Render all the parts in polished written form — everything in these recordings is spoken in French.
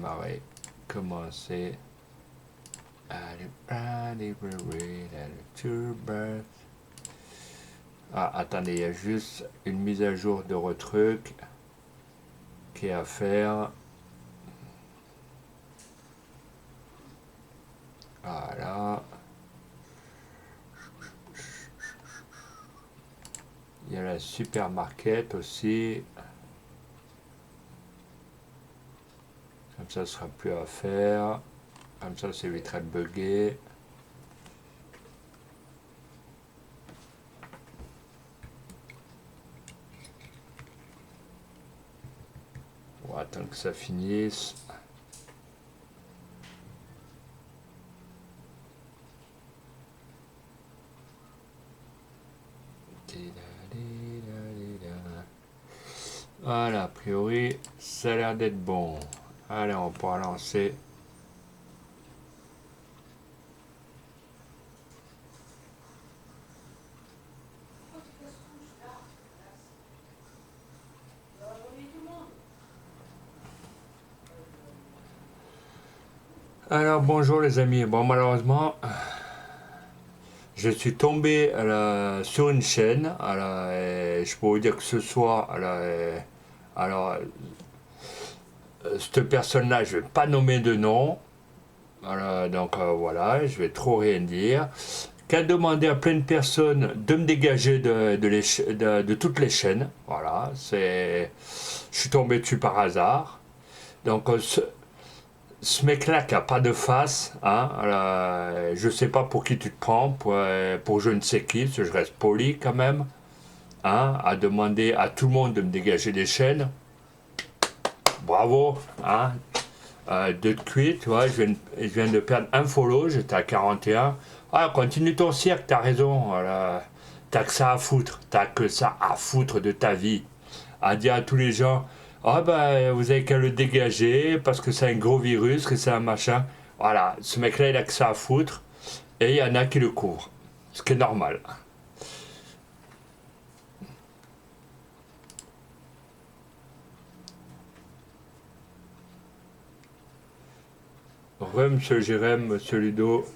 démarrer, commencer. Ah, attendez, il y a juste une mise à jour de retruc qui est à faire. Voilà. Il y a la supermarket aussi. Comme ça, ce sera plus à faire. Comme ça évitera de bugger. On va attendre que ça finisse. Voilà, a priori, ça a l'air d'être bon. Allez, on pourra lancer. Alors, bonjour les amis. Bon, malheureusement, je suis tombé sur une chaîne. Et je peux vous dire que ce soir, cette personne-là, je ne vais pas nommer de nom. Donc voilà, je vais trop rien dire. Qui a demandé à plein de personnes de me dégager de toutes les chaînes. Voilà, je suis tombé dessus par hasard. Donc ce mec-là qui a pas de face, hein, je sais pas pour qui tu te prends, pour je ne sais qui, parce que je reste poli quand même, hein, à demander à tout le monde de me dégager des chaînes. Bravo, hein. De cuit, tu vois, je viens de perdre un follow, j'étais à 41. Ah, continue ton cirque, t'as raison, voilà. T'as que ça à foutre, de ta vie. À dire à tous les gens, ah ben vous avez qu'à le dégager parce que c'est un gros virus, que c'est un machin. Voilà, ce mec-là il a que ça à foutre et il y en a qui le couvrent, ce qui est normal. Monsieur Jérém, monsieur Ludo.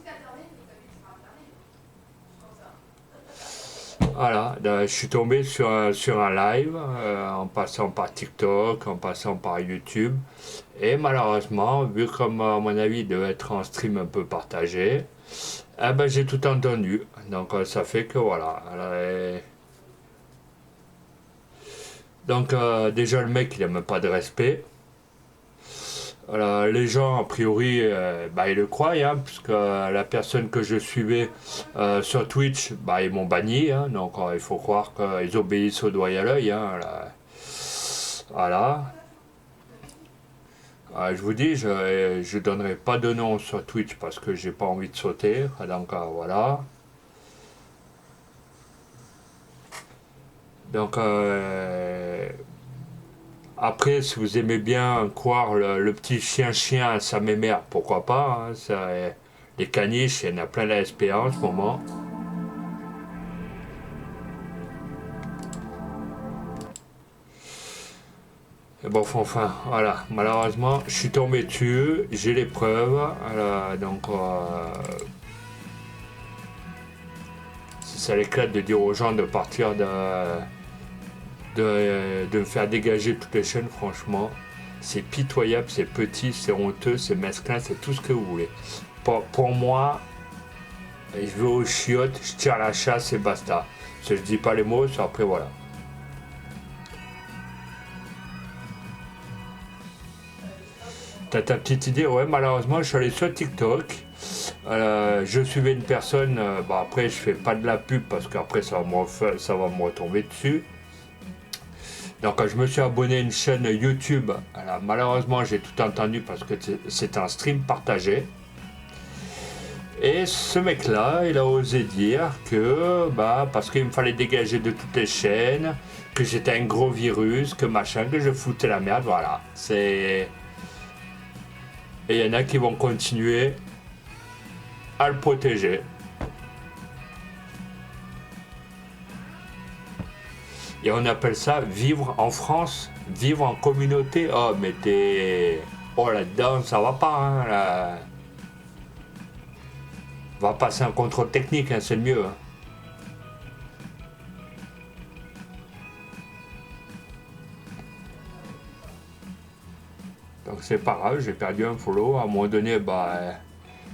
Voilà, je suis tombé sur un live en passant par TikTok, en passant par YouTube. Et malheureusement, vu comme à mon avis il devait être en stream un peu partagé, eh ben, j'ai tout entendu. Donc ça fait que voilà. Donc déjà le mec il n'a même pas de respect. Les gens, a priori, ils le croient, hein, puisque la personne que je suivais sur Twitch, ils m'ont banni, hein, donc il faut croire qu'ils obéissent au doigt et à l'œil. Hein, voilà. Je vous dis, je ne donnerai pas de nom sur Twitch parce que j'ai pas envie de sauter, donc voilà. Donc après, si vous aimez bien croire le petit chien, ça m'émerde, pourquoi pas. Hein, les caniches, il y en a plein la SPA en ce moment. Et bon, enfin, voilà. Malheureusement, je suis tombé dessus, j'ai les preuves. Donc, si ça l'éclate de dire aux gens de partir de me faire dégager toutes les chaînes, franchement, c'est pitoyable, c'est petit, c'est honteux, c'est mesquin, c'est tout ce que vous voulez. Pour moi, je vais aux chiottes, je tire la chasse et basta. Si je dis pas les mots, après voilà. T'as ta petite idée? Ouais, malheureusement, je suis allé sur TikTok. Je suivais une personne, après je fais pas de la pub parce qu'après ça va me retomber dessus. Donc je me suis abonné à une chaîne YouTube. Alors, malheureusement j'ai tout entendu parce que c'est un stream partagé. Et ce mec là il a osé dire que parce qu'il me fallait dégager de toutes les chaînes, que j'étais un gros virus, que machin, que je foutais la merde, voilà. Et il y en a qui vont continuer à le protéger. Et on appelle ça vivre en France, vivre en communauté. Oh, mais t'es Oh, là-dedans, ça va pas, hein, là. On va passer un contrôle technique, hein, c'est le mieux, hein. Donc c'est pas grave, j'ai perdu un follow. À un moment donné,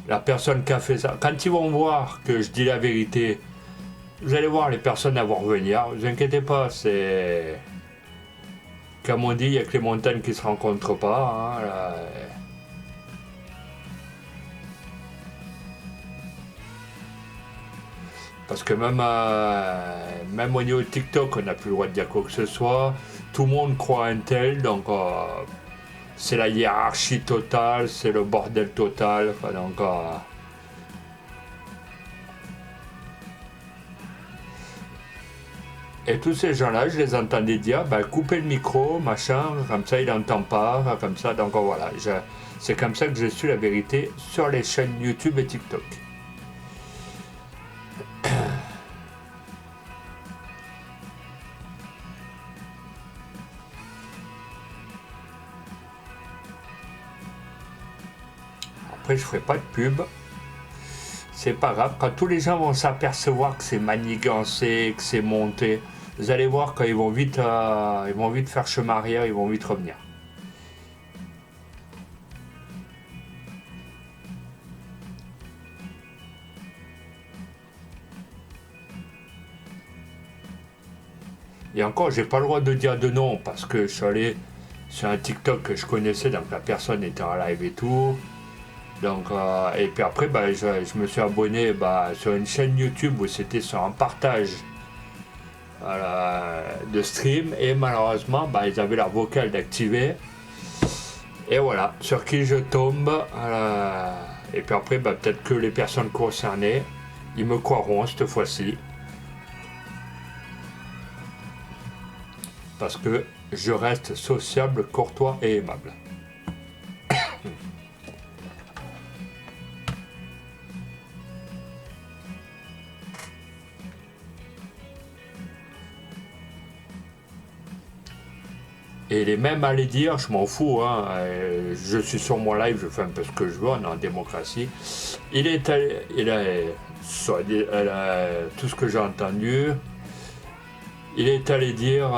la personne qui a fait ça, quand ils vont voir que je dis la vérité, vous allez voir les personnes à vont revenir. Ne vous inquiétez pas, c'est. Comme on dit, il n'y a que les montagnes qui se rencontrent pas, hein, là. Parce que même au niveau de TikTok, on n'a plus le droit de dire quoi que ce soit. Tout le monde croit un tel, donc c'est la hiérarchie totale, c'est le bordel total. Enfin, donc, et tous ces gens-là, je les entendais dire, coupez le micro, machin, comme ça il n'entend pas, comme ça, donc voilà. C'est comme ça que j'ai su la vérité sur les chaînes YouTube et TikTok. Après, je ferai pas de pub. C'est pas grave. Quand tous les gens vont s'apercevoir que c'est manigancé, que c'est monté, vous allez voir quand ils vont vite faire chemin arrière, ils vont vite revenir. Et encore, j'ai pas le droit de dire de non parce que je suis allé sur un TikTok que je connaissais, donc la personne était en live et tout. Donc, et puis après, je me suis abonné sur une chaîne YouTube où c'était sur un partage de stream et malheureusement, ils avaient leur vocal d'activer. Et voilà, sur qui je tombe. Et puis après, peut-être que les personnes concernées, ils me croiront cette fois-ci. Parce que je reste sociable, courtois et aimable. Et les mêmes allaient dire, je m'en fous, hein, je suis sur mon live, je fais un peu ce que je veux, on est en démocratie. Tout ce que j'ai entendu, il est allé dire,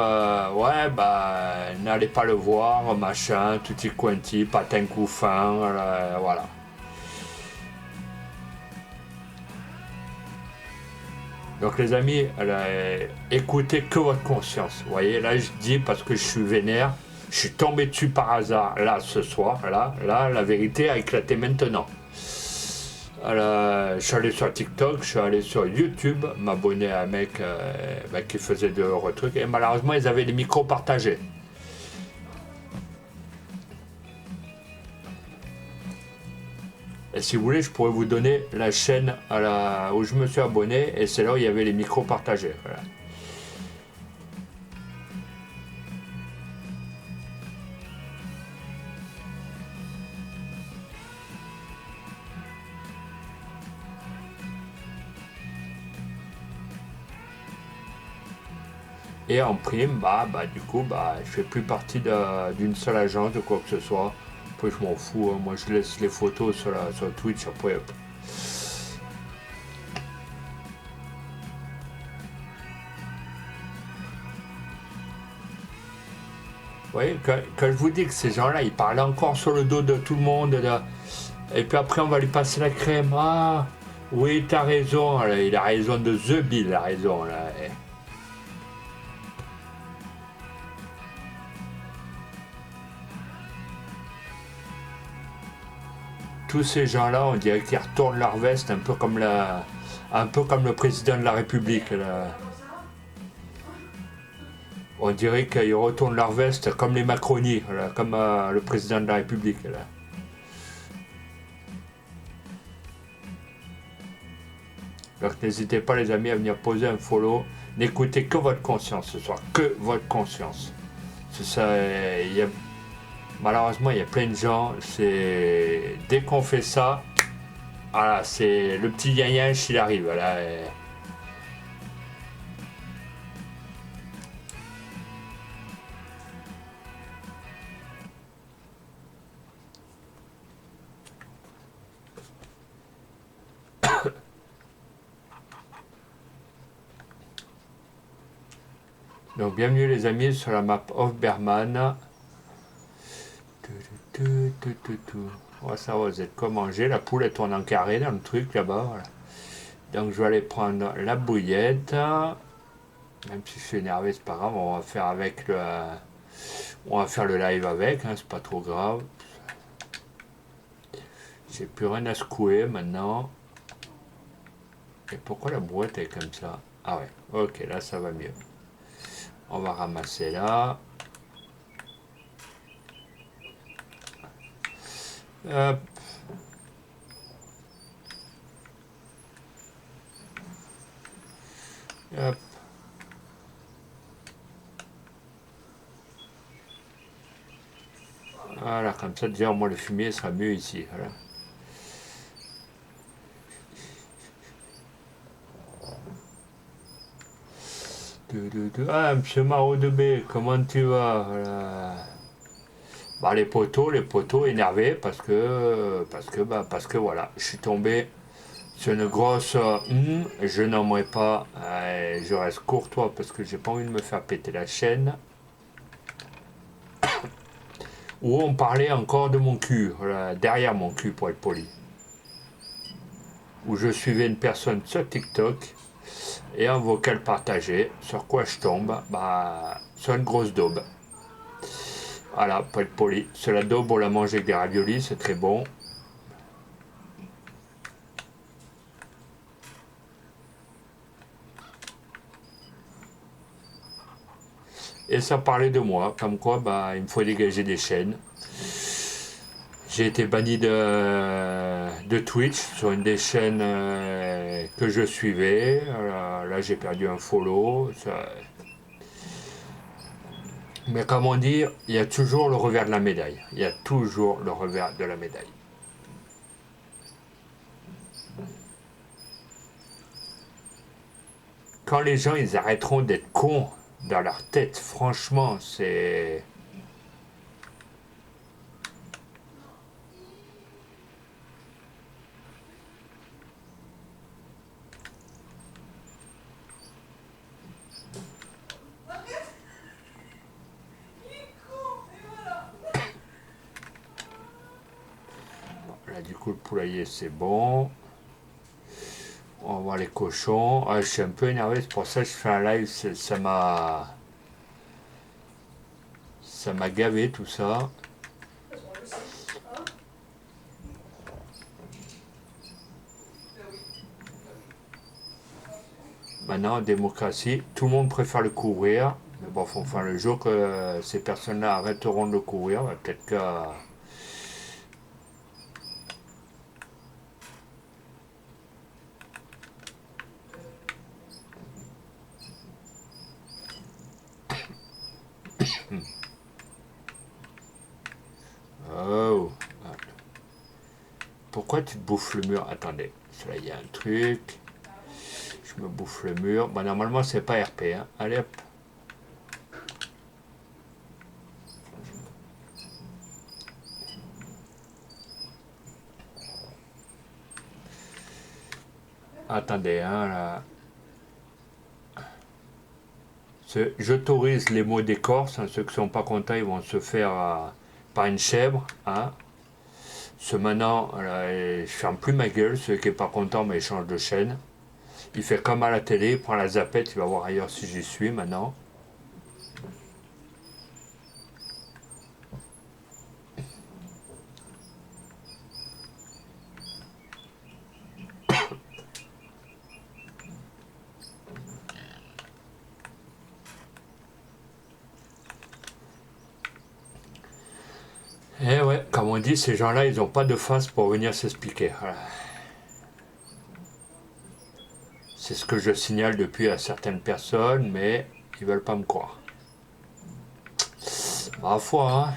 ouais, n'allez pas le voir, machin, tutti quanti, patin couffin, voilà. Donc les amis, écoutez que votre conscience. Vous voyez, là je dis parce que je suis vénère, je suis tombé dessus par hasard, là ce soir, là, la vérité a éclaté maintenant. Je suis allé sur TikTok, je suis allé sur YouTube, m'abonner à un mec qui faisait de heureux trucs, et malheureusement ils avaient les micros partagés. Et si vous voulez, je pourrais vous donner la chaîne où je me suis abonné, et c'est là où il y avait les micros partagés. Voilà. Et en prime, du coup, je fais plus partie d'une seule agence de quoi que ce soit. Après, je m'en fous, hein. Moi je laisse les photos sur Twitch, après. Vous voyez, quand je vous dis que ces gens-là, ils parlent encore sur le dos de tout le monde, là, et puis après on va lui passer la crème. Ah, oui, t'as raison, là, il a raison de The Bill, il a raison, là. Tous ces gens-là, on dirait qu'ils retournent leur veste un peu comme le président de la République, là. On dirait qu'ils retournent leur veste comme les Macronies, là, comme le président de la République, là. Donc n'hésitez pas les amis à venir poser un follow. N'écoutez que votre conscience ce soir, que votre conscience. C'est ça, malheureusement il y a plein de gens, dès qu'on fait ça, voilà, c'est le petit yanyanche, il arrive. Là, Donc bienvenue les amis sur la map of Berman. Ouais, ça va, vous êtes quoi manger? La poule elle tourne en carré dans le truc là-bas. Voilà. Donc je vais aller prendre la bouillette. Même si je suis énervé, c'est pas grave, on va faire avec le. On va faire le live avec, hein, c'est pas trop grave. J'ai plus rien à secouer maintenant. Et pourquoi la brouette est comme ça? Ah ouais, ok, là ça va mieux. On va ramasser là. Hop. Hop. Voilà, comme ça déjà au moins le fumier sera mieux ici. Voilà. Ah, monsieur Maro de B, comment tu vas? Voilà. Bah, les poteaux énervés parce que voilà, je suis tombé sur une grosse je n'aimerais pas, je reste courtois parce que j'ai pas envie de me faire péter la chaîne. Où on parlait encore de mon cul, voilà, derrière mon cul pour être poli. Où je suivais une personne sur TikTok et un vocal partagé, sur quoi je tombe? Bah, sur une grosse daube. Voilà, pour être poli. Sur la daube, on la mange avec des raviolis, c'est très bon. Et ça parlait de moi, comme quoi bah, il me faut dégager des chaînes. J'ai été banni de Twitch sur une des chaînes que je suivais. Là j'ai perdu un follow. Mais comment dire, il y a toujours le revers de la médaille. Il y a toujours le revers de la médaille. Quand les gens ils arrêteront d'être cons dans leur tête, franchement, c'est. Là du coup le poulailler c'est bon. On va voir les cochons. Ah, je suis un peu énervé, c'est pour ça que je fais un live. Ça m'a gavé tout ça. Maintenant, en démocratie, tout le monde préfère le courir. Mais bon, enfin, le jour que ces personnes-là arrêteront de le courir, bah, peut-être que. Oh! Pourquoi tu te bouffes le mur? Attendez, là, il y a un truc. Je me bouffe le mur. Bah, normalement, c'est pas RP. Hein. Allez hop. Attendez, hein, là. J'autorise les mots des Corses. Hein. Ceux qui sont pas contents, ils vont se faire par une chèvre. Hein. Ce maintenant, je ferme plus ma gueule. Ceux qui n'est pas content, mais il change de chaîne. Il fait comme à la télé, il prend la zapette, il va voir ailleurs si j'y suis maintenant. Eh ouais, comme on dit, ces gens-là, ils n'ont pas de face pour venir s'expliquer. Voilà. C'est ce que je signale depuis à certaines personnes, mais ils veulent pas me croire. Ma foi, hein.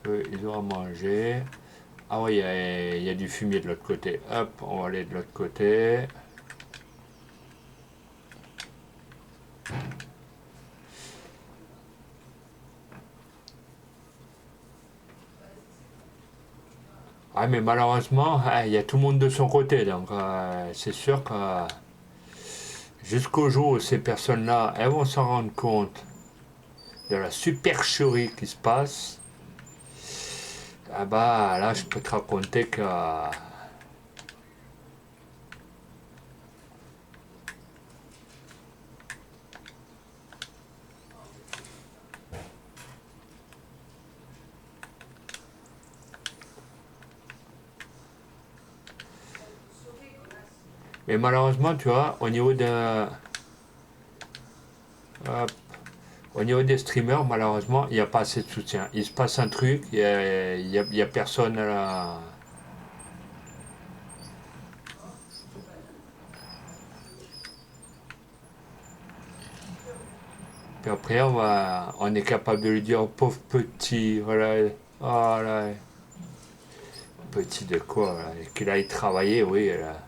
Eux, ils ont à manger. Ah oui, il y a du fumier de l'autre côté. Hop, on va aller de l'autre côté. Ah, mais malheureusement, il y a tout le monde de son côté. Donc, c'est sûr que jusqu'au jour où ces personnes-là, elles vont s'en rendre compte de la supercherie qui se passe, ah bah là, je peux te raconter que. Mais malheureusement, tu vois, euh, au niveau des streamers, malheureusement, il n'y a pas assez de soutien. Il se passe un truc, il y a personne à la. Puis après, on est capable de lui dire, oh, pauvre petit, voilà, oh là, petit de quoi, là, qu'il aille travailler, oui. Là.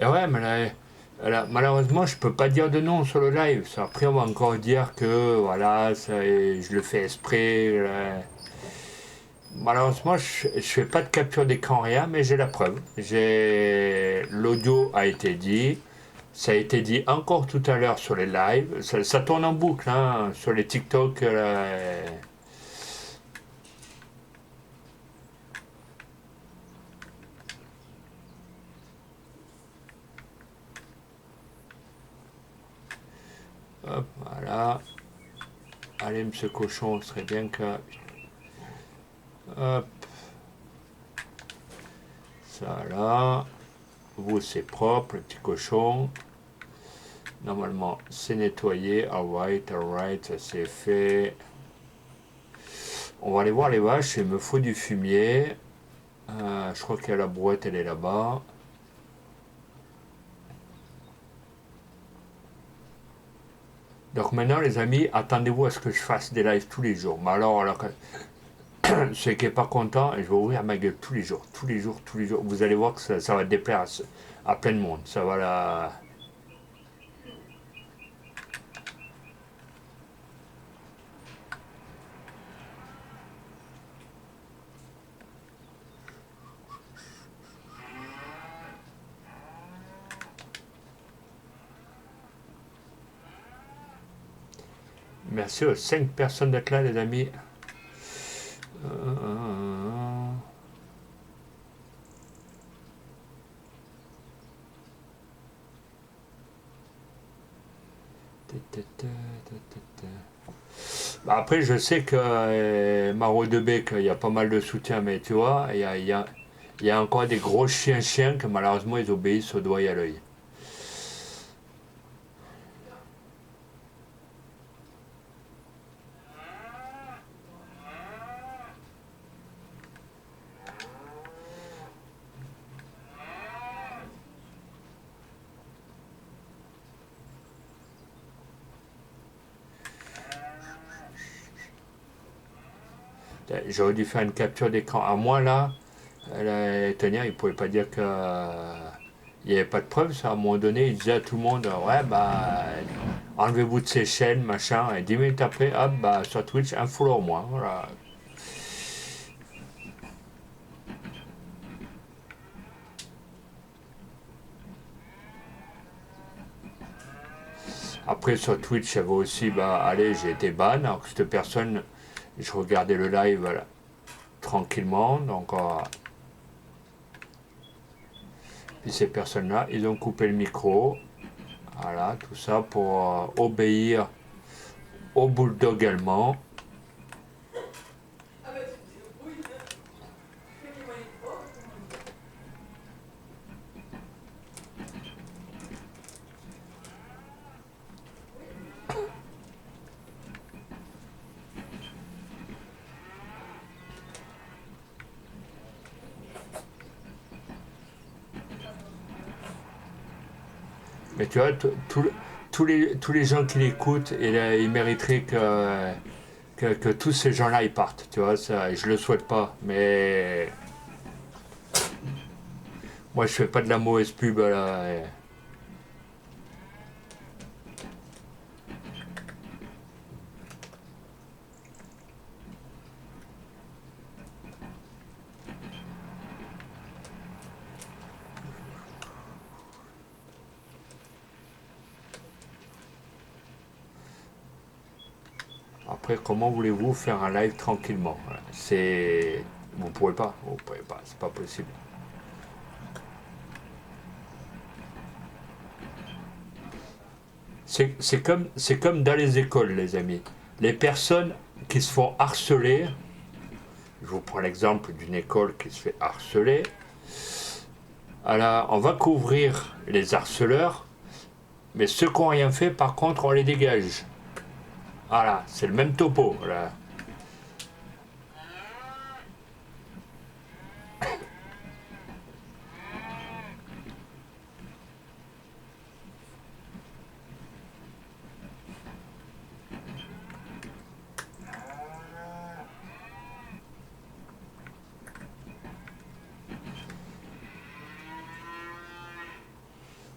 Et ouais, mais là, malheureusement, je peux pas dire de non sur le live. Ça, après, on va encore dire que, voilà, je le fais exprès. Là. Malheureusement, je fais pas de capture d'écran, rien, mais j'ai la preuve. L'audio a été dit. Ça a été dit encore tout à l'heure sur les lives. Ça tourne en boucle, hein, sur les TikTok. Hop, voilà. Allez, monsieur cochon, ce serait bien que. Hop, ça là. Vous, c'est propre, le petit cochon. Normalement, c'est nettoyé. Alright, ça c'est fait. On va aller voir les vaches. Il me faut du fumier. Je crois qu'il y a la brouette, elle est là-bas. Donc maintenant, les amis, attendez-vous à ce que je fasse des lives tous les jours. Mais alors ceux qui n'est pas content, je vais ouvrir ma gueule tous les jours, tous les jours, tous les jours. Vous allez voir que ça va déplaire à plein de monde. Ça va la. Merci aux 5 personnes d'être là, les amis. Euh, Bah après, je sais que Maro de Bec, il y a pas mal de soutien, mais tu vois, il y a encore des gros chiens que malheureusement ils obéissent au doigt et à l'œil. J'aurais dû faire une capture d'écran. À moi là, tenir, il pouvait pas dire que il n'y avait pas de preuves. Ça. À un moment donné, il disait à tout le monde, ouais bah enlevez-vous de ces chaînes, machin. Et 10 minutes après, hop, bah sur Twitch, un follower moins. Voilà. Après sur Twitch, il y avait aussi, bah allez, j'ai été ban. Alors que cette personne, je regardais le live voilà, tranquillement. Donc, puis ces personnes-là, ils ont coupé le micro. Voilà, tout ça pour obéir au bulldog allemand. Mais tu vois, tous les gens qui l'écoutent, ils mériteraient que tous ces gens-là ils partent. Tu vois, ça, je le souhaite pas, mais Moi, je fais pas de la mauvaise pub là. Après, comment voulez-vous faire un live tranquillement? Voilà. C'est. Vous pouvez pas, c'est pas possible. C'est comme dans les écoles, les amis. Les personnes qui se font harceler, je vous prends l'exemple d'une école qui se fait harceler, alors on va couvrir les harceleurs, mais ceux qui n'ont rien fait, par contre, on les dégage. Voilà, c'est le même topo. Voilà.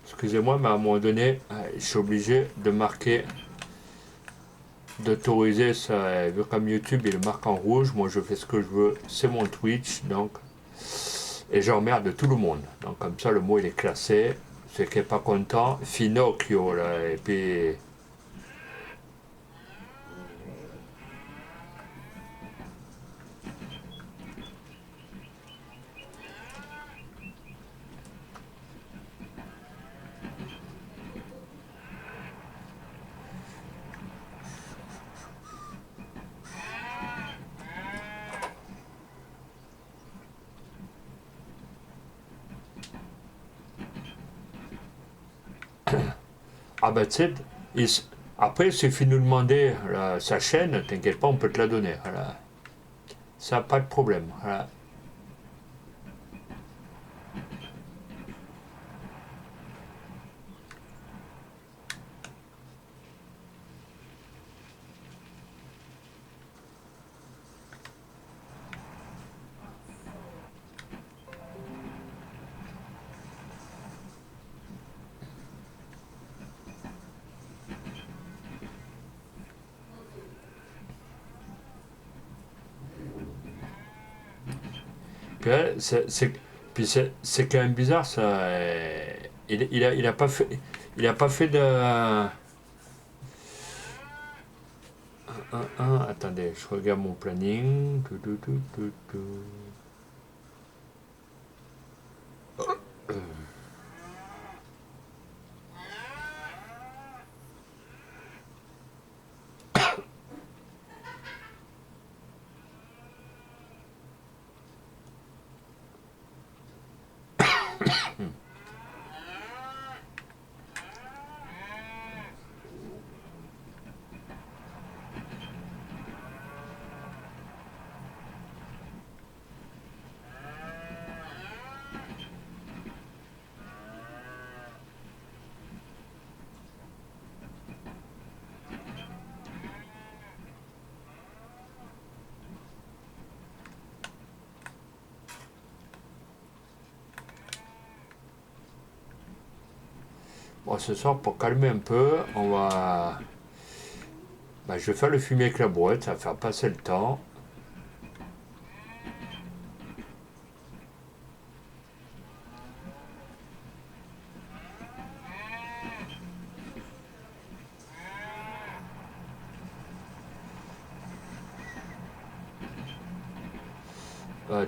Excusez-moi, mais à un moment donné, je suis obligé de marquer, d'autoriser ça. Vu comme YouTube, il marque en rouge, moi je fais ce que je veux, c'est mon Twitch, donc. Et j'emmerde tout le monde. Donc comme ça, le mot il est classé. Ceux qui n'est pas content, Finocchio, là, et puis. Ah bah tu sais, après il suffit de nous demander sa chaîne, t'inquiète pas, on peut te la donner. Voilà. Ça, pas de problème. Voilà. Puis, puis c'est quand même bizarre ça. Il a pas fait, il a pas fait de. Attendez, je regarde mon planning. Bon, ce soir, pour calmer un peu, on va. Bah, je vais faire le fumier avec la boîte, ça va faire passer le temps.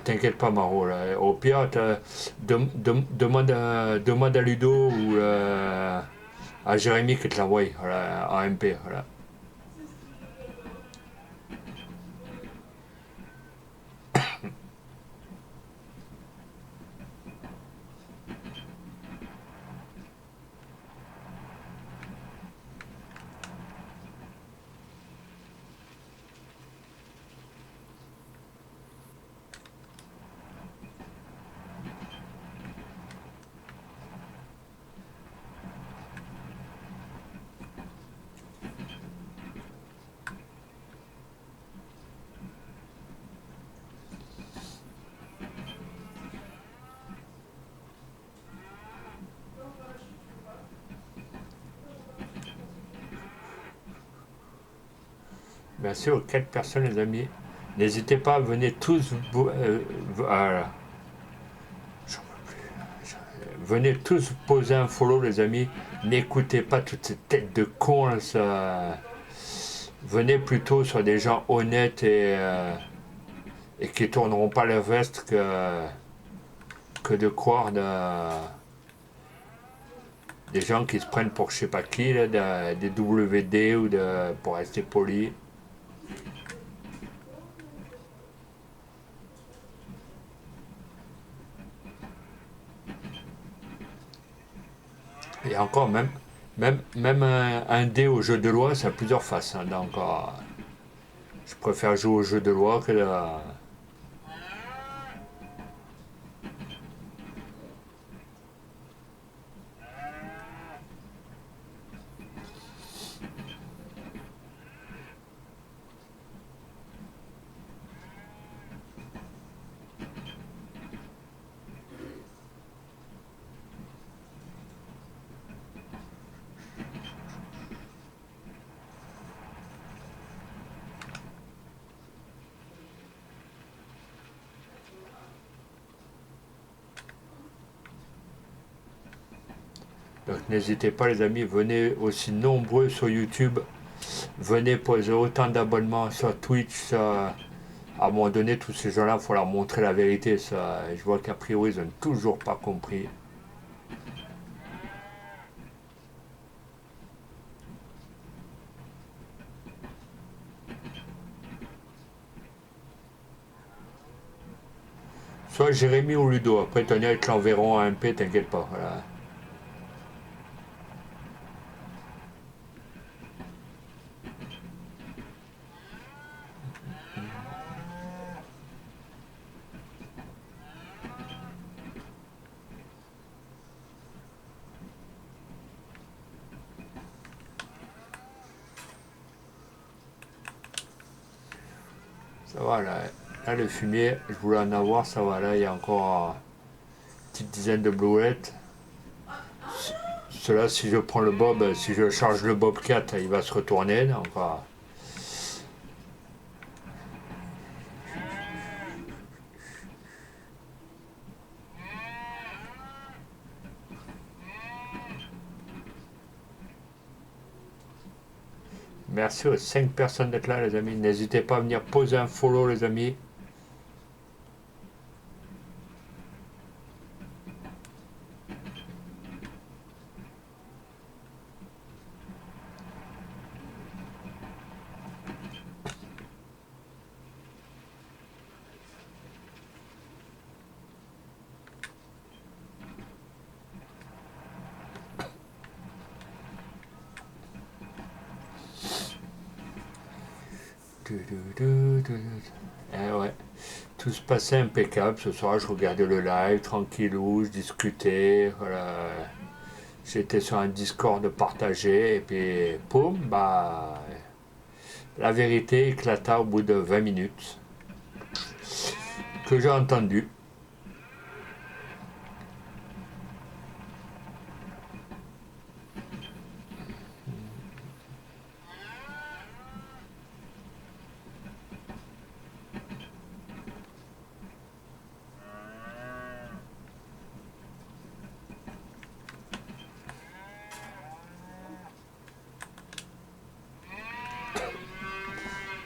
T'inquiète pas, Maro. Là. Au pire, demande à Ludo ou à Jérémy qui te l'envoie voilà, en MP. Voilà. Merci aux 4 personnes, les amis. N'hésitez pas, venez tous. Voilà. Venez tous poser un follow, les amis. N'écoutez pas toutes ces têtes de cons. Là, venez plutôt sur des gens honnêtes et qui tourneront pas leur veste que de croire des gens qui se prennent pour je sais pas qui, là, des WD ou pour rester poli. Et encore, même un dé au jeu de loi, ça a plusieurs faces. Hein, donc, je préfère jouer au jeu de loi que Donc n'hésitez pas les amis, venez aussi nombreux sur YouTube, venez poser autant d'abonnements sur Twitch. À un moment donné, tous ces gens-là, il faut leur montrer la vérité. Ça. Je vois qu'a priori, ils n'ont toujours pas compris. Soit Jérémy ou Ludo, après Tony, ils te l'enverront à MP, t'inquiète pas. Voilà. Ça va là. Là le fumier, je voulais en avoir, ça va là, il y a encore une petite dizaine de blouettes. Cela, si je prends le bob, si je charge le bob 4, il va se retourner. Donc, merci aux 5 personnes d'être là, les amis. N'hésitez pas à venir poser un follow, les amis. Ouais. Tout se passait impeccable. Ce soir, je regardais le live tranquillou, je discutais. Voilà. J'étais sur un Discord partagé et puis, poum, bah, la vérité éclata au bout de 20 minutes que j'ai entendu.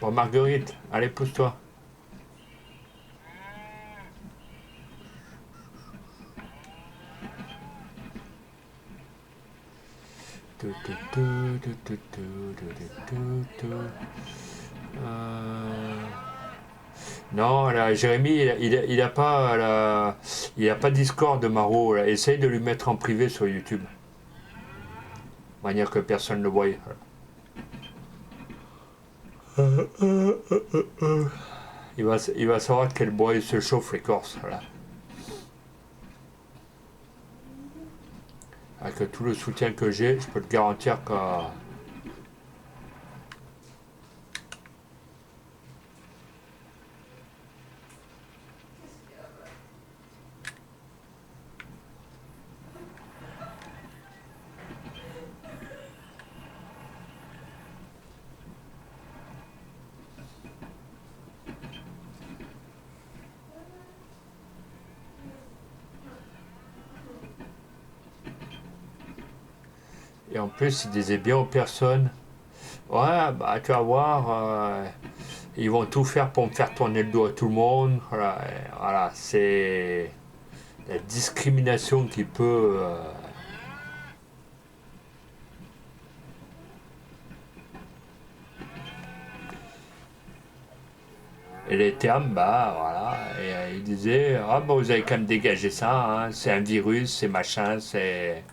Bon, Marguerite, allez, pousse-toi. Non, là, Jérémy, il a pas il a pas Discord de Maro. Là. Essaye de lui mettre en privé sur YouTube, de manière que personne ne le voie. Il va savoir quel bois il se chauffe l'écorce. Voilà. Avec tout le soutien que j'ai, je peux te garantir que Et en plus, il disait bien aux personnes, ouais, bah tu vas voir, ils vont tout faire pour me faire tourner le dos à tout le monde. Voilà, voilà, c'est la discrimination qui peut. Et les termes, bah voilà, et il disait, ah bah vous avez quand même dégagé ça, hein, c'est un virus, c'est machin, c'est.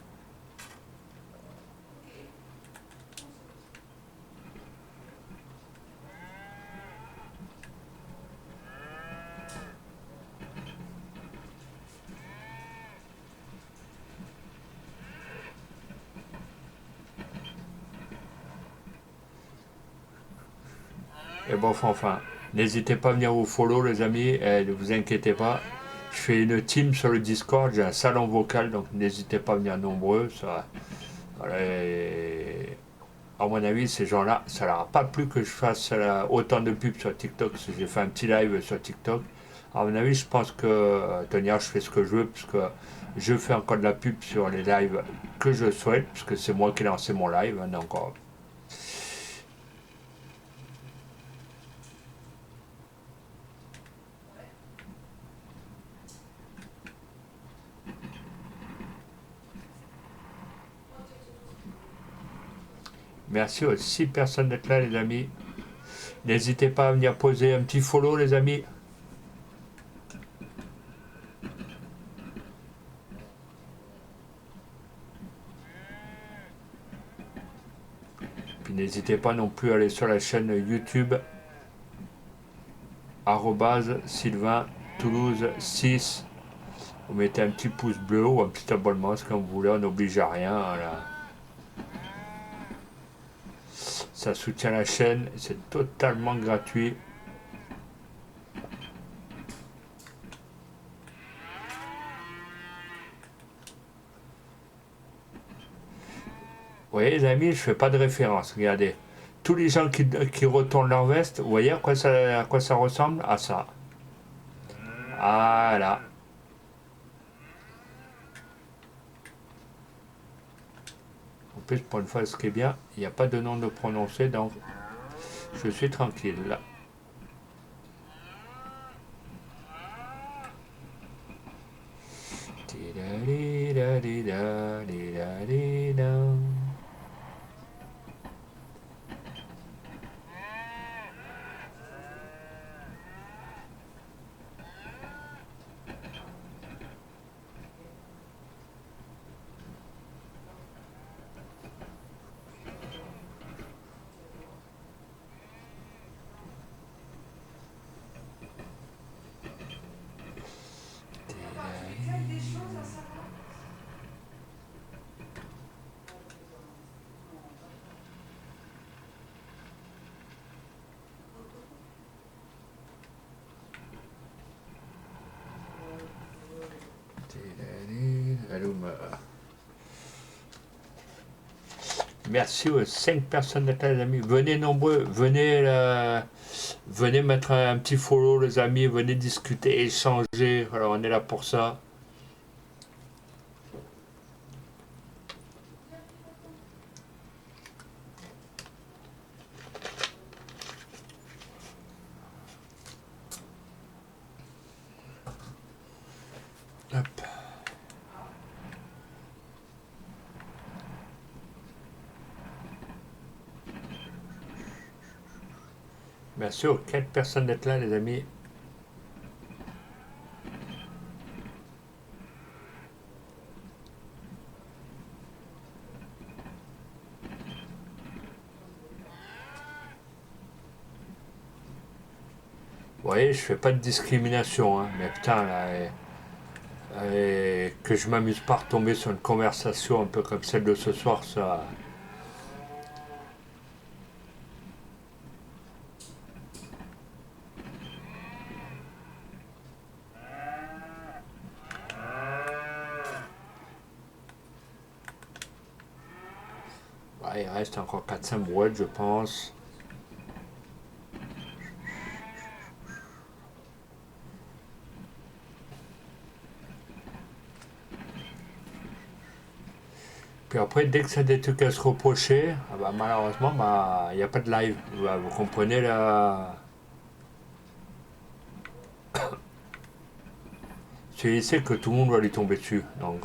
Et bon, enfin, n'hésitez pas à venir vous follow, les amis, et ne vous inquiétez pas. Je fais une team sur le Discord, j'ai un salon vocal, donc n'hésitez pas à venir nombreux. Ça, voilà, et à mon avis, ces gens-là, ça leur a pas plu que je fasse autant de pubs sur TikTok, parce que j'ai fait un petit live sur TikTok. À mon avis, je pense que, Tonya, je fais ce que je veux, parce que je fais encore de la pub sur les lives que je souhaite, parce que c'est moi qui ai lancé mon live, hein, donc. Merci aux 6 personnes d'être là, les amis. N'hésitez pas à venir poser un petit follow, les amis. Puis n'hésitez pas non plus à aller sur la chaîne YouTube Sylvain Toulouse 6. Vous mettez un petit pouce bleu ou un petit abonnement, c'est comme vous voulez, on n'oblige à rien. Voilà. Ça soutient la chaîne, c'est totalement gratuit. Vous voyez les amis, je fais pas de référence, regardez. Tous les gens qui retournent leur veste, vous voyez à quoi ça ressemble? À ça. Voilà. En plus, pour une fois, ce qui est bien, il n'y a pas de nom de prononcer, donc je suis tranquille. Merci aux 5 personnes d'être là, les amis. Venez nombreux, venez mettre un petit follow, les amis. Venez discuter, échanger. Alors, on est là pour ça. Hop. Merci aux 4 personnes d'être là, les amis. Vous voyez, je fais pas de discrimination, hein, mais putain, là, que je m'amuse pas à retomber sur une conversation un peu comme celle de ce soir, ça. Ouais, il reste encore 4-5 brouettes, je pense. Puis après, dès que ça a des trucs à se reprocher, ah bah, malheureusement, bah, il n'y a pas de live. Bah, vous comprenez là. Il sait que tout le monde va lui tomber dessus. Donc,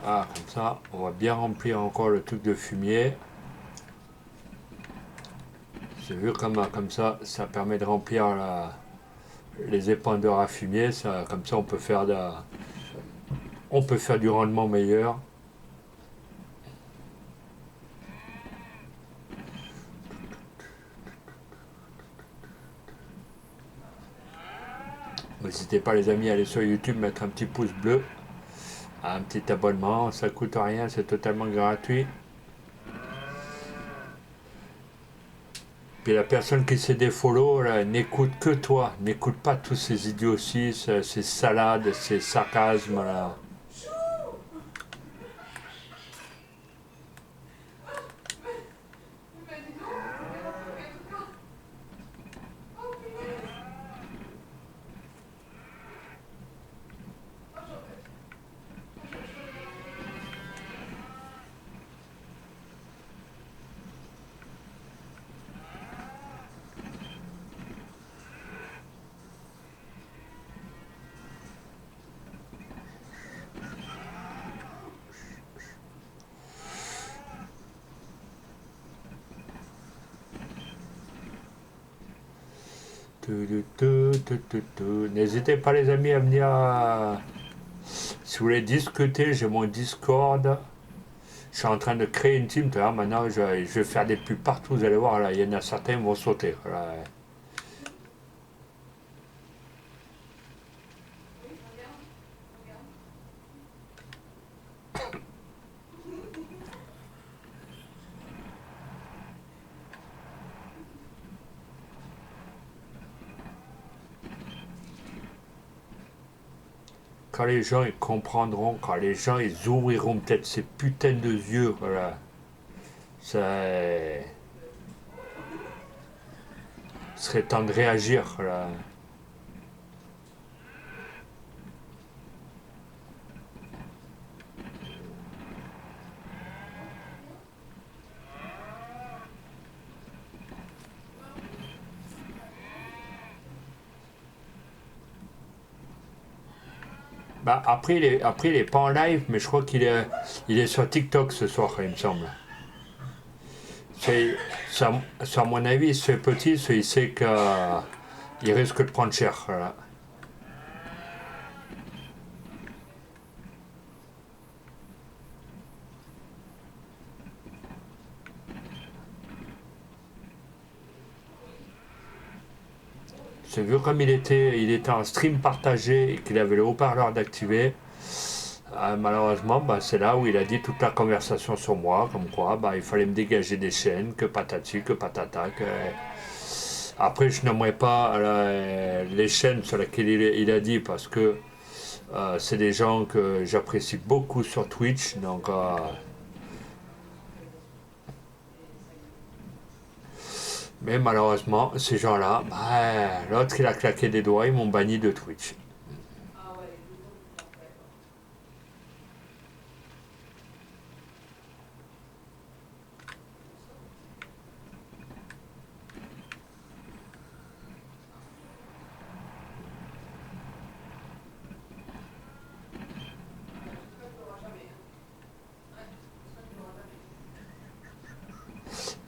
ah, comme ça, on va bien remplir encore le truc de fumier. C'est vu comme ça, ça permet de remplir les épandeurs à fumier. Ça, comme ça, on peut faire du rendement meilleur. N'hésitez pas les amis à aller sur YouTube, mettre un petit pouce bleu, un petit abonnement, ça coûte rien, c'est totalement gratuit. Puis la personne qui s'est défollow, n'écoute que toi, n'écoute pas tous ces idioties, ces salades, ces sarcasmes là. N'hésitez pas les amis à venir. Si vous voulez discuter, j'ai mon Discord. Je suis en train de créer une team. Maintenant, je vais faire des pubs partout. Vous allez voir, là, il y en a certains qui vont sauter. Là. Quand les gens ils comprendront, quand les gens ils ouvriront peut-être ces putains de yeux, voilà. Ça serait temps de réagir. Voilà. Bah, après, il est pas en live, mais je crois il est sur TikTok ce soir, il me semble. À mon avis, ce petit, il sait qu'il risque de prendre cher. Voilà. C'est vu comme il était en stream partagé et qu'il avait le haut-parleur d'activer. Malheureusement, bah, c'est là où il a dit toute la conversation sur moi, comme quoi bah, il fallait me dégager des chaînes, que patati, que patata. Après, je n'aimerais pas les chaînes sur lesquelles il a dit parce que c'est des gens que j'apprécie beaucoup sur Twitch. Donc, mais malheureusement, ces gens-là, bah, l'autre il a claqué des doigts, ils m'ont banni de Twitch.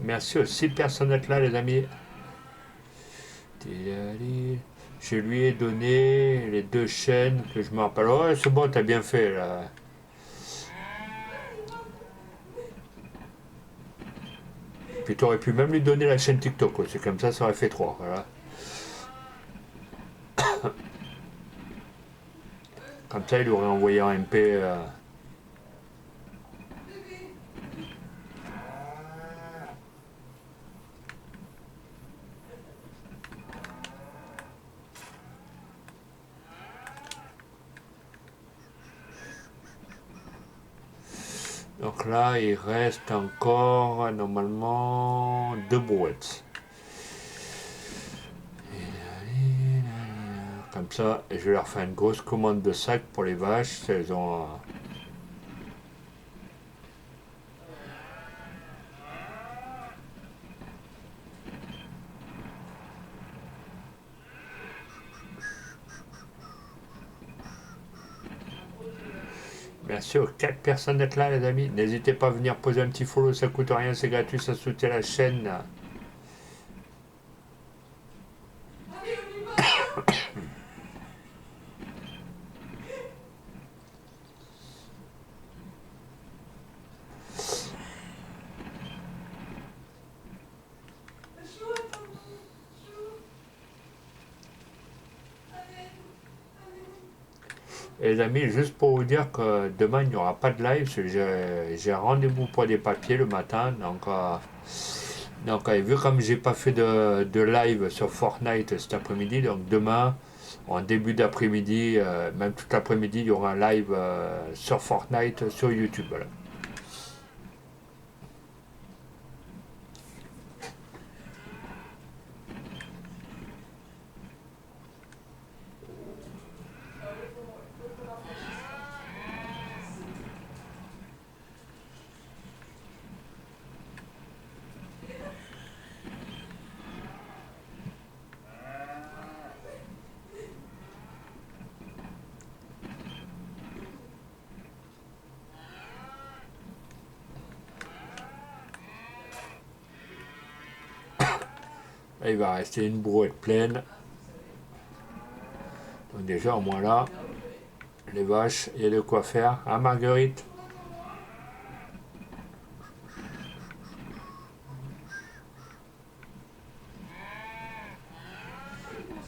Merci aux 6 personnes d'être là, les amis. Je lui ai donné les 2 chaînes que je me rappelle. Ouais, c'est bon, t'as bien fait là. Puis tu aurais pu même lui donner la chaîne TikTok, c'est comme ça aurait fait 3. Voilà. Comme ça, il aurait envoyé un MP. Donc là, il reste encore normalement 2 brouettes. Comme ça, je vais leur faire une grosse commande de sacs pour les vaches. Elles ont. Merci aux 4 personnes d'être là, les amis. N'hésitez pas à venir poser un petit follow, ça coûte rien, c'est gratuit, ça soutient la chaîne. Et les amis, juste pour vous dire que demain il n'y aura pas de live, parce que j'ai rendez-vous pour des papiers le matin. Donc, vu comme j'ai pas fait de live sur Fortnite cet après-midi, donc demain, en début d'après-midi, même tout l'après-midi, il y aura un live sur Fortnite sur YouTube. Voilà. Et il va rester une brouette pleine. Donc déjà, au moins là, les vaches, il y a de quoi faire. Hein, Marguerite?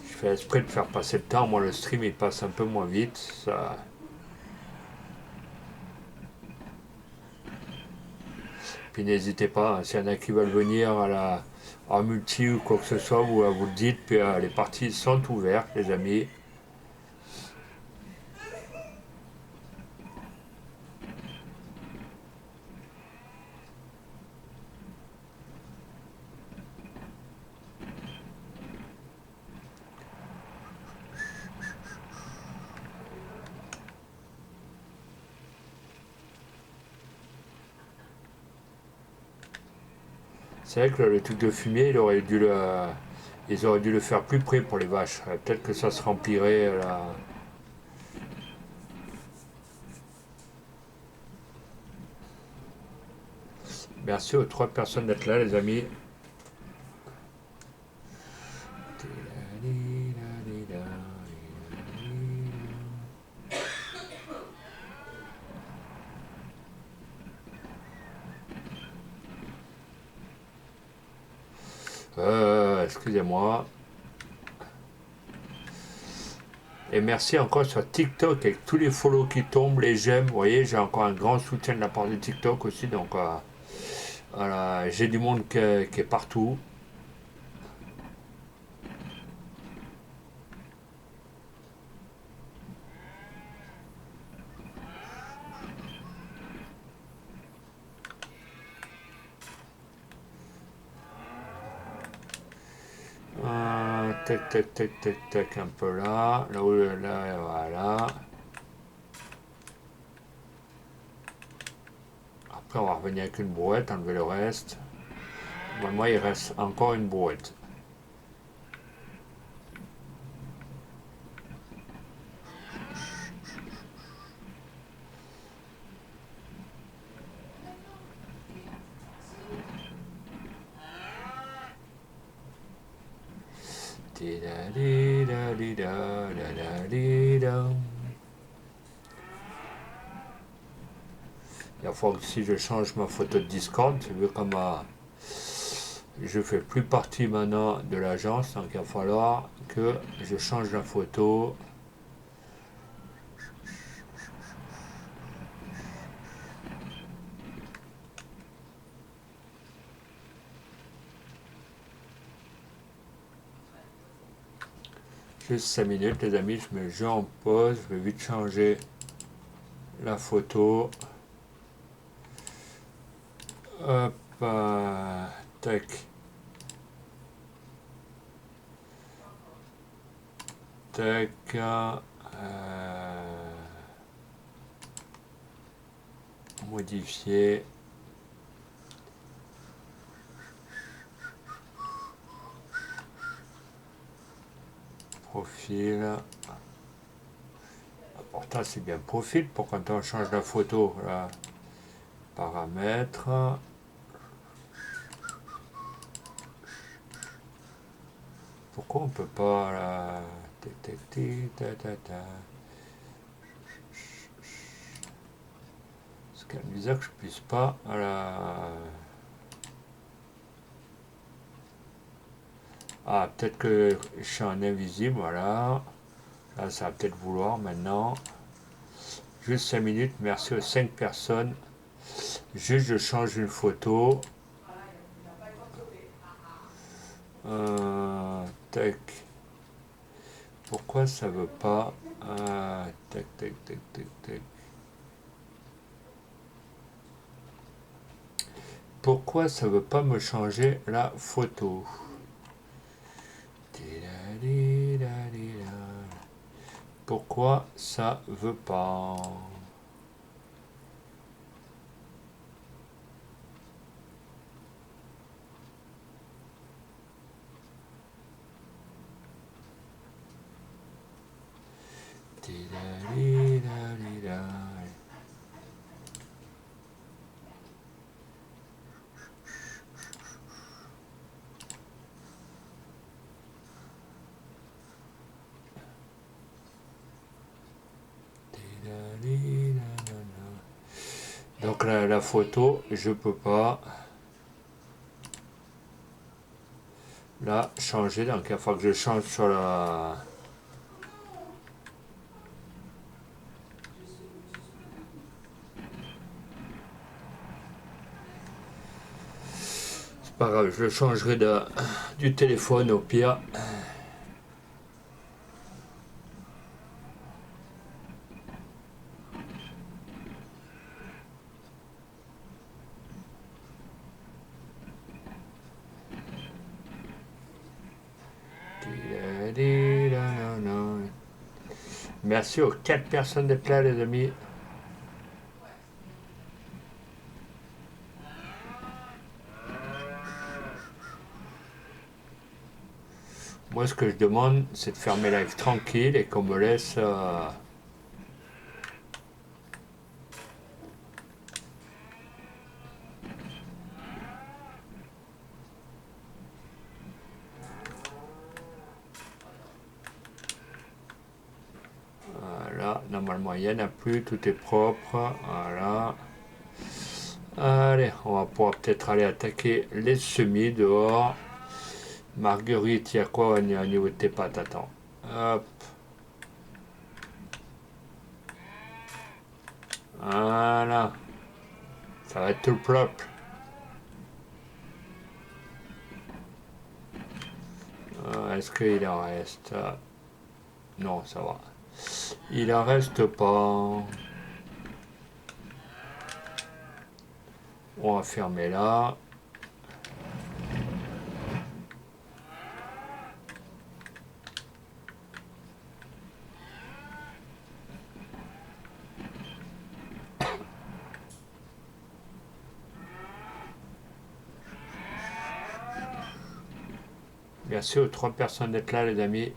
Je fais exprès de faire passer le temps. Moi, le stream, il passe un peu moins vite. Ça. Puis n'hésitez pas, hein, s'il y en a qui veulent venir en multi ou quoi que ce soit, vous le dites. Puis les parties sont ouvertes, les amis. C'est vrai que le truc de fumier, ils auraient dû le faire plus près pour les vaches. Peut-être que ça se remplirait là. Merci aux 3 personnes d'être là, les amis. Excusez-moi. Et merci encore sur TikTok avec tous les follow qui tombent, les j'aime. Vous voyez, j'ai encore un grand soutien de la part de TikTok aussi. Donc voilà, j'ai du monde qui est partout. Tac, tac, tac, tac, tac, un peu là. Là, là, voilà. Après, on va revenir avec une brouette, enlever le reste. Moi, il reste encore une brouette. Il faut aussi que je change ma photo de Discord, vu comme je fais plus partie maintenant de l'agence, donc il va falloir que je change la photo. Juste 5 minutes les amis, je mets le jeu en pause, je vais vite changer la photo. Hop, tac. Tac. Modifier. Profil. Pourtant c'est bien profil pour quand on change la photo. Là. Paramètres. Pourquoi on peut pas là? Scan visage, je puisse pas. Ah, peut-être que je suis en invisible, voilà. Là, ça va peut-être vouloir maintenant. Juste 5 minutes, merci aux 5 personnes. Juste, je change une photo. Tac. Pourquoi ça veut pas tac, tac, tac, tac, tac. Pourquoi ça veut pas me changer la photo? Pourquoi ça veut pas? Donc la photo, je peux pas la changer. Donc il faut que je change sur la... C'est pas grave, je le changerai du téléphone au pire. Merci aux 4 personnes d'être là, les amis. Moi, ce que je demande, c'est de faire mes lives tranquilles et qu'on me laisse... Voilà, normalement, il n'y en a plus, tout est propre. Voilà. Allez, on va pouvoir peut-être aller attaquer les semis dehors. Marguerite, il y a quoi au niveau de tes pattes? Attends. Hop. Voilà. Ça va être tout propre. Est-ce qu'il en reste? Non, ça va. Il en reste pas. On va fermer là. Merci aux 3 personnes d'être là, les amis.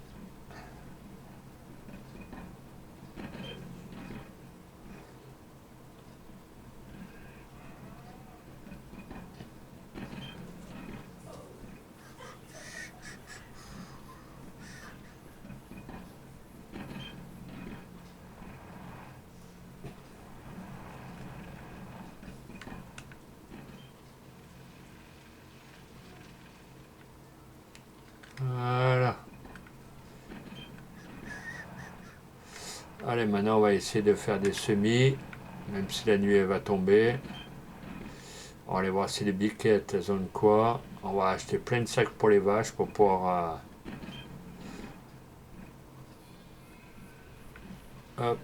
Voilà. Allez, maintenant on va essayer de faire des semis, même si la nuit elle va tomber. On va aller voir si les biquettes elles ont quoi. On va acheter plein de sacs pour les vaches pour pouvoir... hop.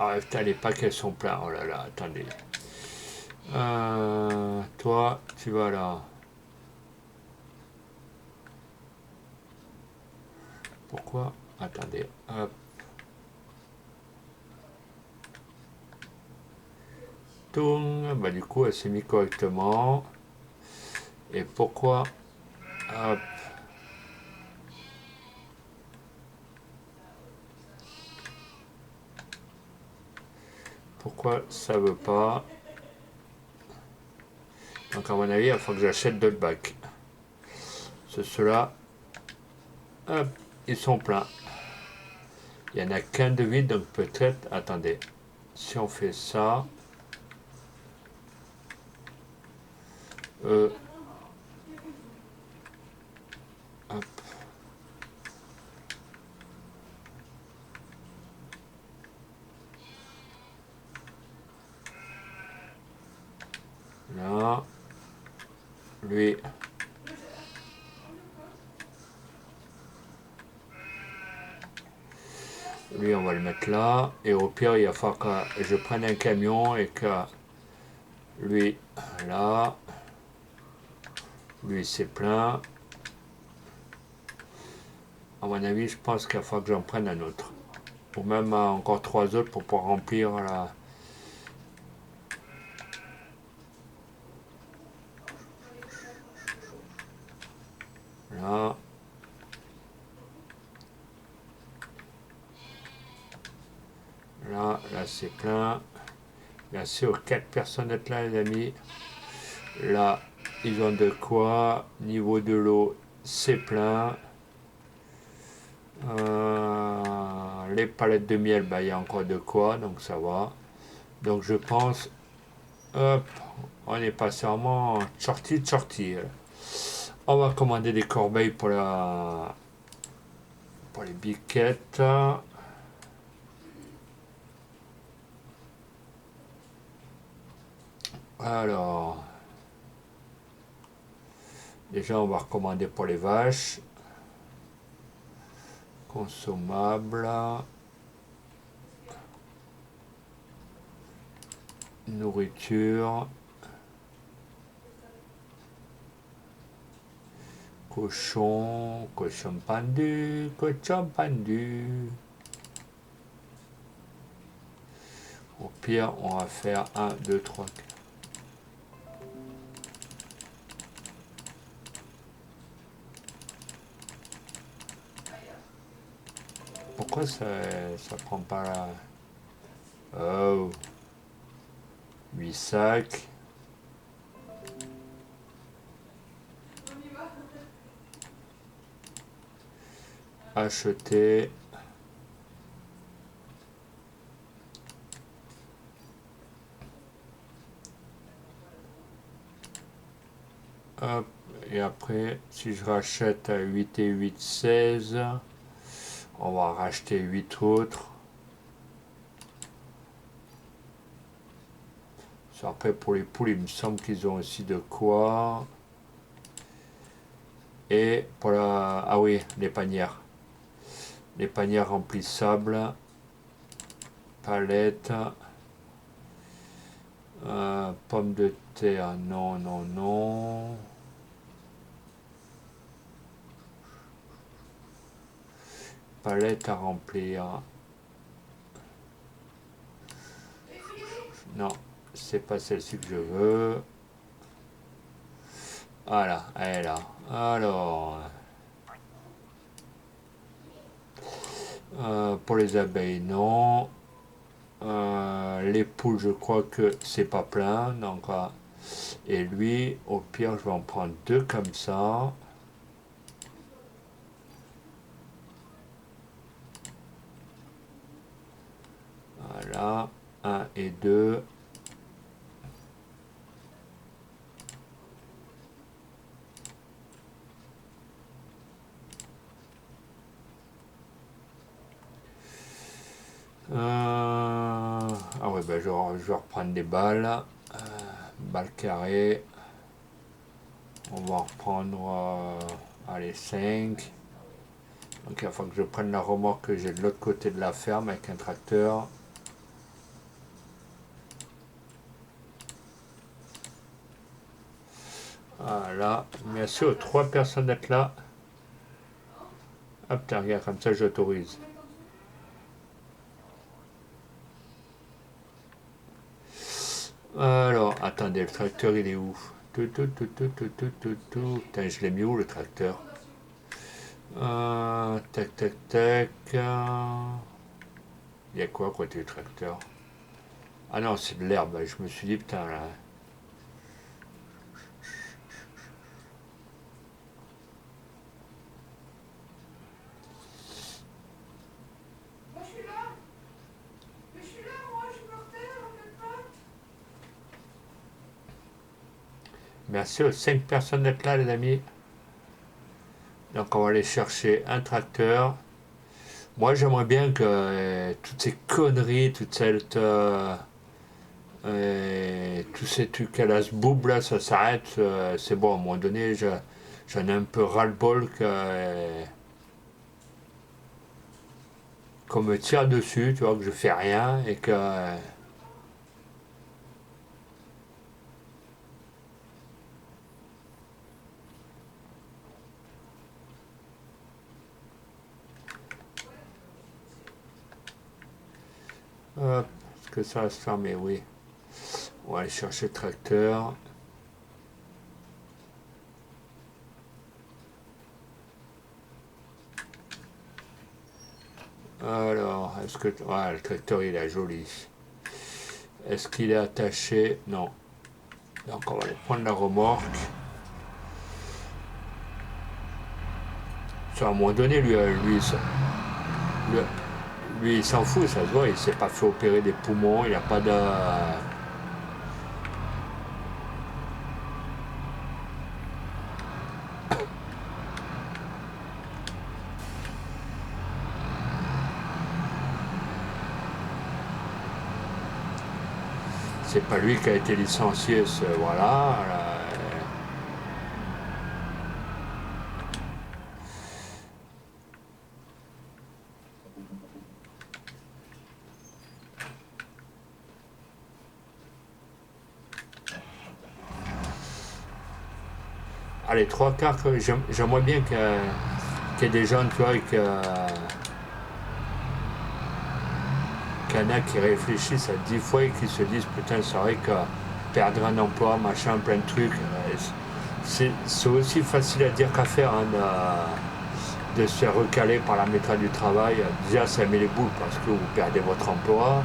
Ah, putain, les paquets sont pleins. Oh là là, attendez. Toi, tu vas là. Pourquoi? Attendez. Hop. Toum. Bah, du coup, elle s'est mise correctement. Et pourquoi? Hop. Pourquoi ça veut pas? Donc, à mon avis, il faut que j'achète d'autres bacs. Ceux-là, hop, ils sont pleins. Il n'y en a qu'un de vide, donc peut-être, attendez, si on fait ça, hop, là, lui, on va le mettre là, et au pire, il va falloir que je prenne un camion et que lui, là, lui c'est plein. À mon avis, je pense qu'il va falloir que j'en prenne un autre. Ou même encore 3 autres pour pouvoir remplir la... Là. Là c'est plein. Merci aux 4 personnes d'être là, les amis. Là, ils ont de quoi. Niveau de l'eau, c'est plein. Les palettes de miel, bah, il y a encore de quoi, donc ça va. Donc je pense, hop, on est passé vraiment shorty. On va commander des corbeilles pour les biquettes. Alors, déjà on va recommander pour les vaches. Consommables. Nourriture. Cochon pendu. Au pire, on va faire 1, 2, 3. Pourquoi ça prend pas là? Oh, 8 sacs. Acheter. Hop. Et après, si je rachète à 8 et 8, 16, on va racheter 8 autres. Après, pour les poules, il me semble qu'ils ont aussi de quoi. Et pour la... Ah oui, les panières. Les panières remplissables. Palettes. Pommes de terre, non. Palette à remplir. Non, c'est pas celle-ci que je veux. Voilà, elle est là. Alors, pour les abeilles, non. Les poules, je crois que c'est pas plein. Donc, et lui, au pire, je vais en prendre 2 comme ça. Voilà, 1 et 2. Ah ouais, ben je vais reprendre des balles. Balles carrées. On va en reprendre, allez, 5. Donc il va falloir que je prenne la remorque que j'ai de l'autre côté de la ferme avec un tracteur. Voilà. Merci aux 3 personnes d'être là. Hop, tiens, regarde, comme ça j'autorise. Alors, attendez, le tracteur il est où? Putain, je l'ai mis où le tracteur? Tac, tac, tac. Il y a quoi à côté du tracteur? Ah non, c'est de l'herbe. Je me suis dit, putain, là. Merci aux 5 personnes d'être là, les amis. Donc, on va aller chercher un tracteur. Moi, j'aimerais bien que toutes ces conneries, tous ces trucs à la boob là, ça s'arrête. C'est bon, à un moment donné, j'en ai un peu ras-le-bol qu'on me tire dessus, tu vois, que je fais rien et que. Est-ce que ça va se fermer? Oui. On va aller chercher le tracteur. Alors, est-ce que. Ouais, le tracteur il est joli. Est-ce qu'il est attaché? Non. Donc on va aller prendre la remorque. À un moment donné, lui, lui, il s'en fout, ça se voit, il s'est pas fait opérer des poumons, il n'a pas de. C'est pas lui qui a été licencié, voilà. Allez, 3 quarts, j'aimerais bien qu'il y ait des gens, tu vois, qu'il y en a qui réfléchissent à 10 fois et qui se disent putain, c'est vrai que perdre un emploi, machin, plein de trucs. C'est aussi facile à dire qu'à faire hein, de se faire recaler par la méthode du travail. Déjà, ça met les boules parce que vous perdez votre emploi.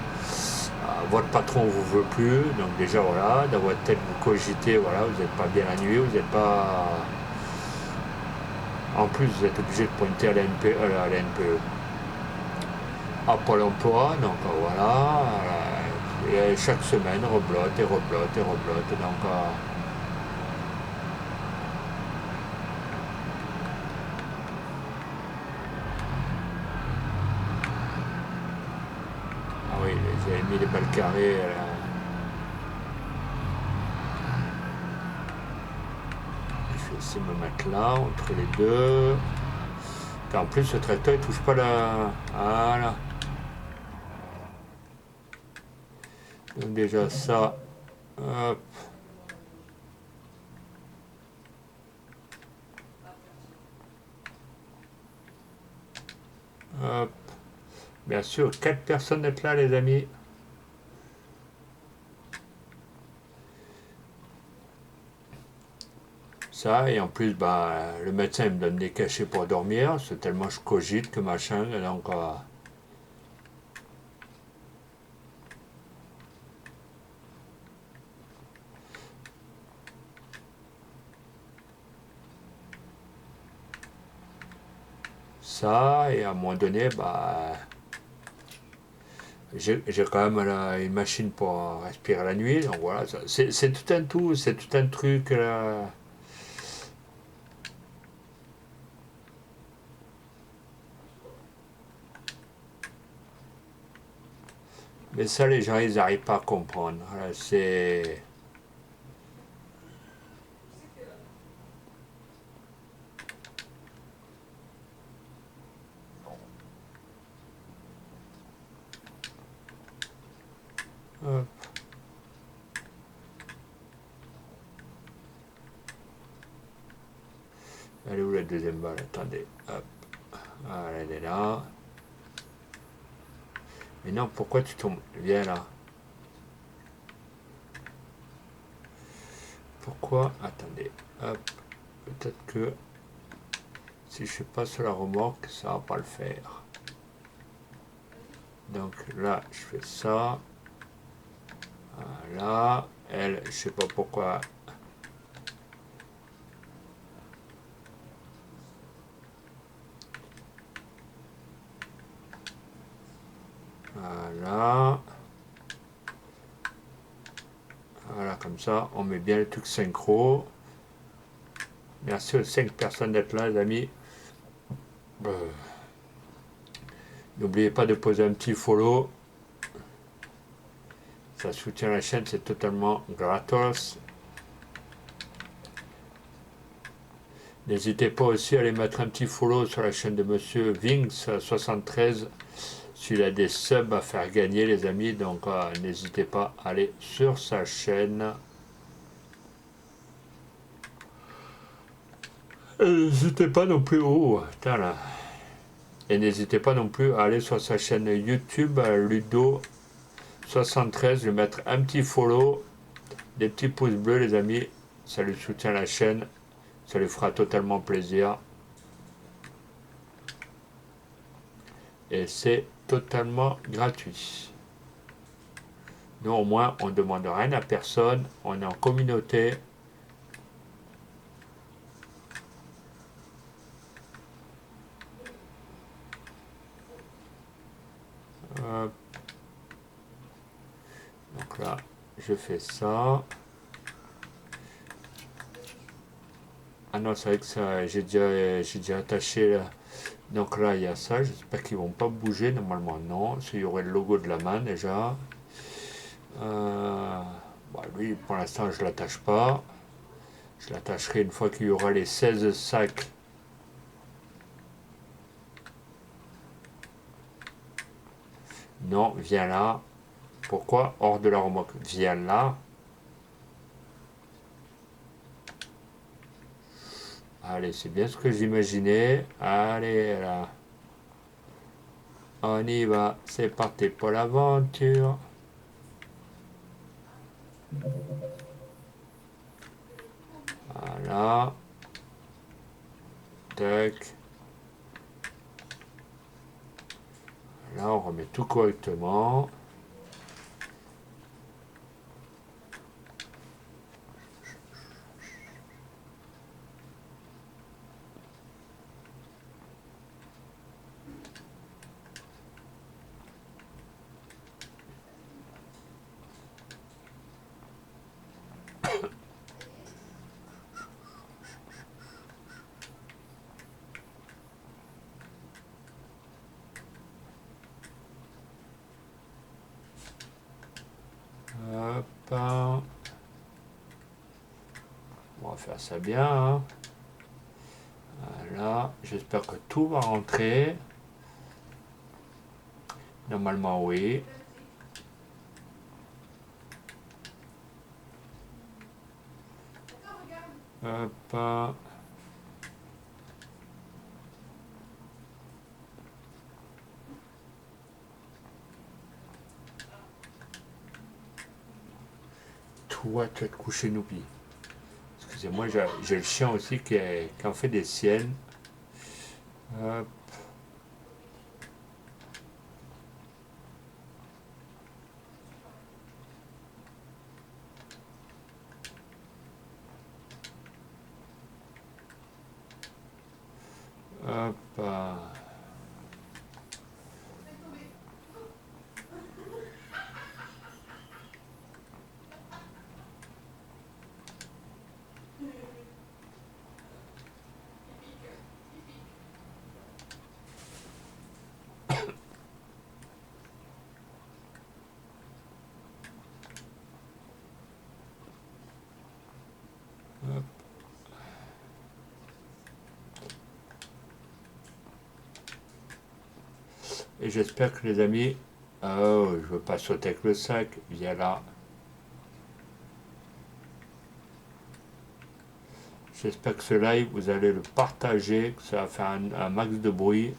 Votre patron ne vous veut plus, donc déjà voilà, dans votre tête vous cogitez, voilà, vous n'êtes pas bien la nuit, vous n'êtes pas. En plus, vous êtes obligé de pointer à la NPE, à Pôle emploi, donc voilà. Et chaque semaine, reblote et reblote et reblote. Donc, ah oui, j'avais mis les balles carrées. Je vais essayer de me mettre là, entre les deux. En plus, ce tracteur, il touche pas la. Voilà. Donc déjà ça. Hop. Hop. Bien sûr, 4 personnes d'être là, les amis. Ça, et en plus, bah, le médecin il me donne des cachets pour dormir. C'est tellement je cogite que machin. Donc, ça, et à un moment donné, bah, j'ai quand même une machine pour respirer la nuit. Donc voilà, c'est tout un tout, c'est tout un truc. Là. Mais ça, les gens, ils n'arrivent pas à comprendre. Voilà, c'est. Hop. Elle est où la deuxième balle? Attendez. Hop. Voilà, elle est là. Mais non, pourquoi tu tombes? Viens là. Pourquoi? Attendez. Hop. Peut-être que si je suis pas sur la remorque, ça va pas le faire. Donc là, je fais ça. Voilà. Elle, je sais pas pourquoi. Voilà. Voilà, comme ça, on met bien le truc synchro. Merci aux 5 personnes d'être là, les amis. N'oubliez pas de poser un petit follow. Ça soutient la chaîne, c'est totalement gratos. N'hésitez pas aussi à aller mettre un petit follow sur la chaîne de Monsieur Vinx73. S'il a des subs à faire gagner, les amis. Donc, n'hésitez pas à aller sur sa chaîne. Et n'hésitez pas non plus. Oh, putain là. Et n'hésitez pas non plus à aller sur sa chaîne YouTube, Ludo73, lui mettre un petit follow, des petits pouces bleus, les amis. Ça lui soutient la chaîne. Ça lui fera totalement plaisir. Et c'est totalement gratuit. Nous, au moins, on ne demande rien à personne. On est en communauté. Donc là, je fais ça. Ah non, c'est vrai que ça, j'ai déjà attaché là. Donc là, il y a ça. J'espère qu'ils vont pas bouger. Normalement, non. Il y aurait le logo de la main déjà. Bah, lui, pour l'instant, je l'attache pas. Je l'attacherai une fois qu'il y aura les 16 sacs. Non, viens là. Pourquoi hors de la remorque? Viens là. Allez, c'est bien ce que j'imaginais. Allez, là. On y va. C'est parti pour l'aventure. Voilà. Tac. Là, on remet tout correctement. Hop. On va faire ça bien. Hein. Voilà. J'espère que tout va rentrer. Normalement, oui. Hop. Toi, tu vas te coucher, Noupi. Excusez-moi, j'ai le chien aussi qui en fait des siennes. Hop. Hop. Et j'espère que les amis... Oh, je veux pas sauter avec le sac. Viens là. J'espère que ce live, vous allez le partager, que ça va faire un max de bruit.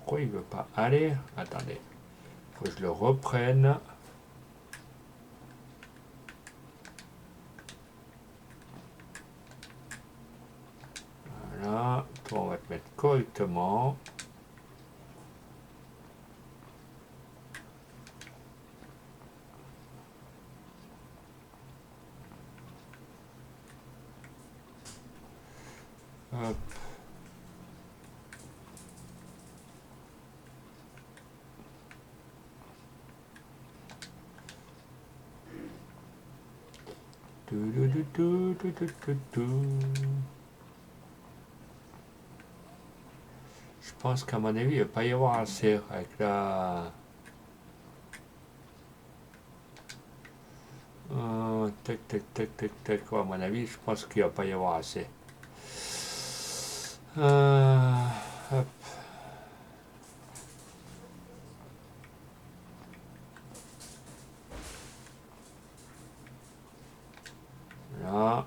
Pourquoi il veut pas aller? Attendez, faut que je le reprenne. Voilà, toi on va te mettre correctement. Hop. Je pense qu'à mon avis, il ne va pas y avoir assez avec la... tac, tac, tac, tac, tac. Ouais, à mon avis, je pense qu'il ne va pas y avoir assez. Hop. Là.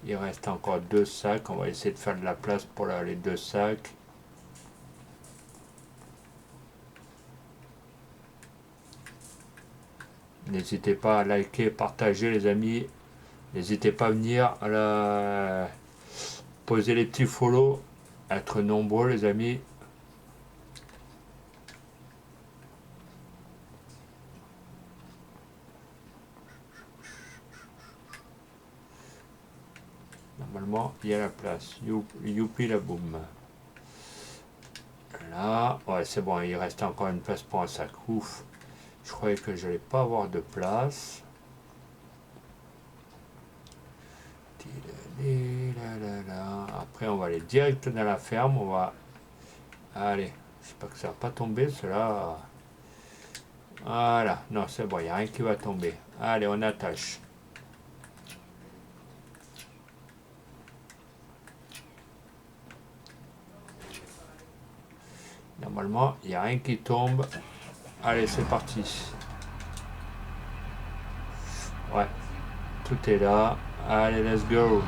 Il reste encore 2 sacs. On va essayer de faire de la place pour les 2 sacs. N'hésitez pas à liker, partager les amis. N'hésitez pas à venir poser les petits follow. Être nombreux les amis. Normalement, il y a la place. Youpi la boum. Là, ouais, c'est bon, il reste encore une place pour un sac. Ouf. Je croyais que je n'allais pas avoir de place. Après, on va aller direct dans la ferme. On va... Allez, j'espère que ça va pas tomber, cela. Voilà, non, c'est bon, il n'y a rien qui va tomber. Allez, on attache. Normalement, il n'y a rien qui tombe. Allez, c'est parti. Ouais, tout est là. Allez, let's go.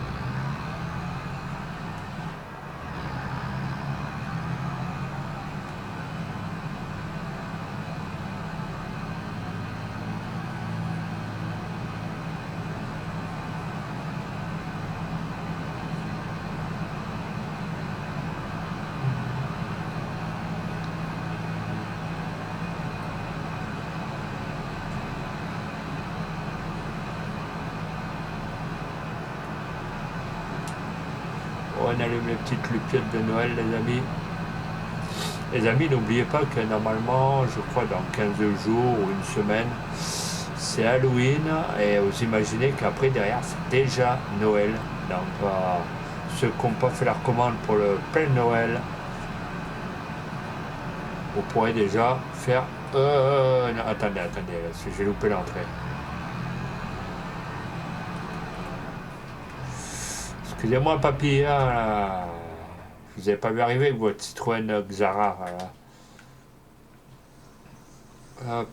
On allume les petites lupettes de Noël, les amis. Les amis, n'oubliez pas que normalement, je crois dans 15 jours ou une semaine, c'est Halloween. Et vous imaginez qu'après, derrière, c'est déjà Noël. Donc, ceux qui n'ont pas fait leur commande pour le plein Noël, vous pourrez déjà faire... non, attendez, j'ai loupé l'entrée. Excusez-moi, papy, hein, vous n'avez pas vu arriver avec votre Citroën Xara. Hop.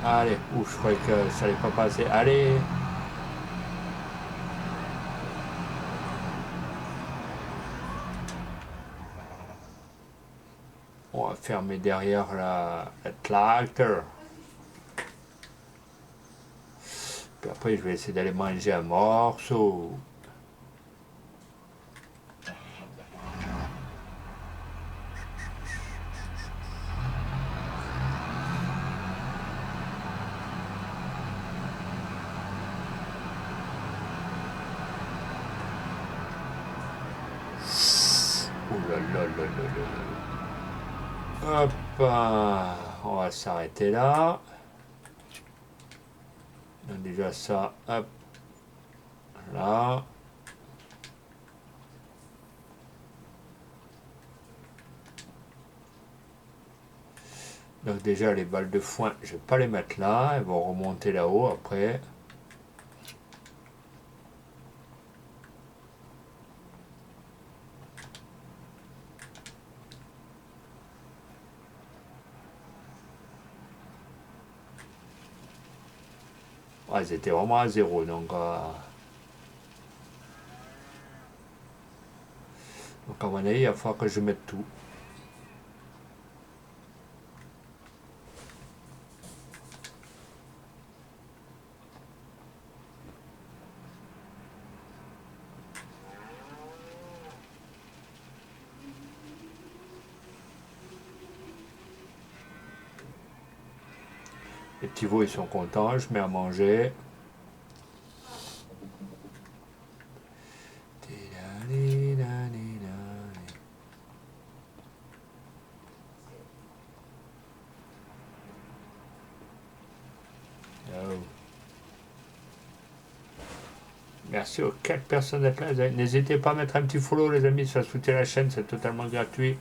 Allez, ouf, je croyais que ça allait pas passer. Allez. On va fermer derrière la tracteur. Puis après, je vais essayer d'aller manger un morceau. là, là, là. Hop, on va s'arrêter là. Donc déjà ça, hop, là. Donc déjà les balles de foin, je vais pas les mettre là, elles vont remonter là-haut après. Ah, elles étaient vraiment à zéro, donc à mon avis, il va falloir que je mette tout. Les petits veaux, ils sont contents, je mets à manger. Oh. Merci aux 4 personnes d'être là. N'hésitez pas à mettre un petit follow, les amis, ça soutient la chaîne, c'est totalement gratuit.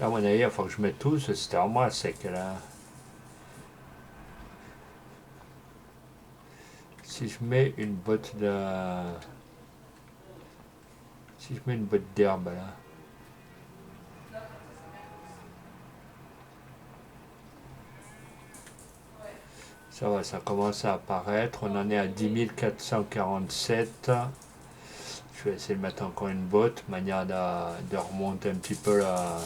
Là, à mon avis, il faut que je mette tout, c'était vraiment à sec là. Si je mets une botte de. Si je mets une botte d'herbe là. Ça va, ça commence à apparaître. On en est à 10 447. Je vais essayer de mettre encore une botte, manière de remonter un petit peu la.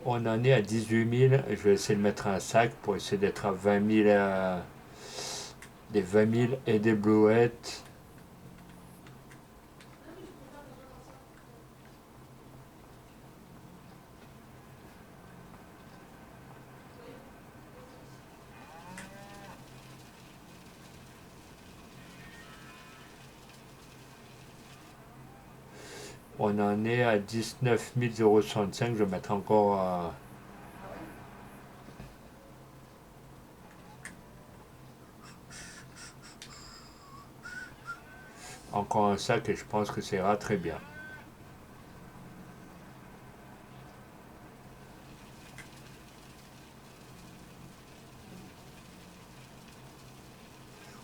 On en est à 18 000. Je vais essayer de mettre un sac pour essayer d'être à 20 000. Des 20 000 et des blouettes. On en est à 19 065. Je vais mettre encore un sac et je pense que ça ira très bien.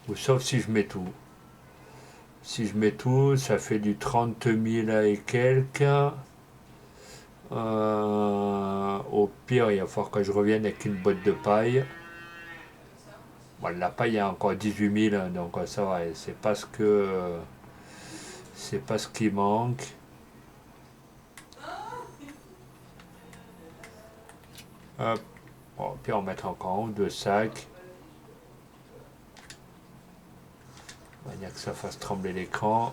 Ou sauf si je mets tout. Si je mets tout, ça fait du 30 000 et quelques. Au pire, il va falloir que je revienne avec une botte de paille. Bon, la paille, il y a encore 18 000, donc ça va, c'est pas ce qui manque. Hop. Bon, puis on va mettre encore un ou deux sacs. Il y a que ça fasse trembler l'écran.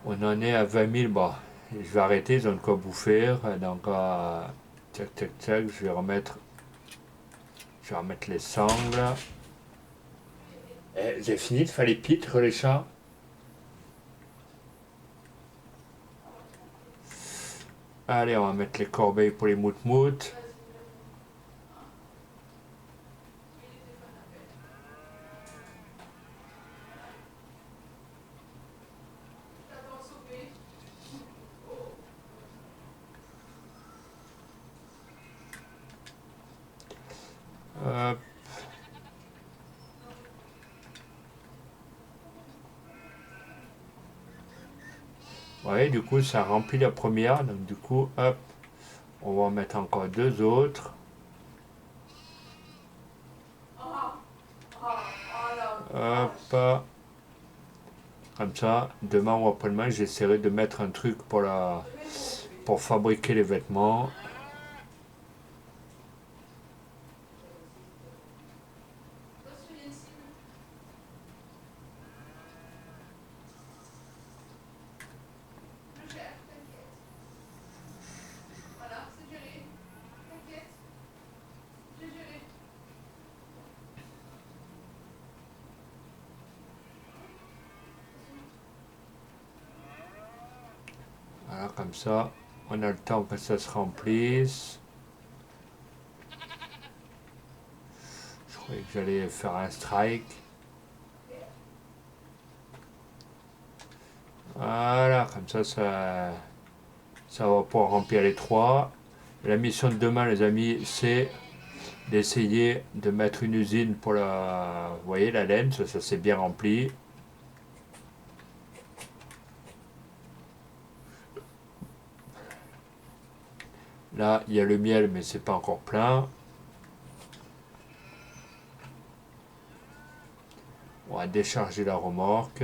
On en est à 20 000. Bon, je vais arrêter, ils ont de quoi bouffer. Donc, tac, tac, tac, je vais remettre les sangles. J'ai fini de faire les pitres, les chats. Allez, on va mettre les corbeilles pour les mout-mout. Hop. Ouais, du coup, ça remplit la première. Donc, du coup, hop, on va en mettre encore deux autres. Hop. Comme ça, demain ou après-demain, j'essaierai de mettre un truc pour fabriquer les vêtements. Voilà, comme ça, on a le temps que ça se remplisse. Je croyais que j'allais faire un strike. Voilà, comme ça va pouvoir remplir les trois. La mission de demain, les amis, c'est d'essayer de mettre une usine pour vous voyez, la laine, ça c'est bien rempli. Là, il y a le miel, mais c'est pas encore plein. On va décharger la remorque.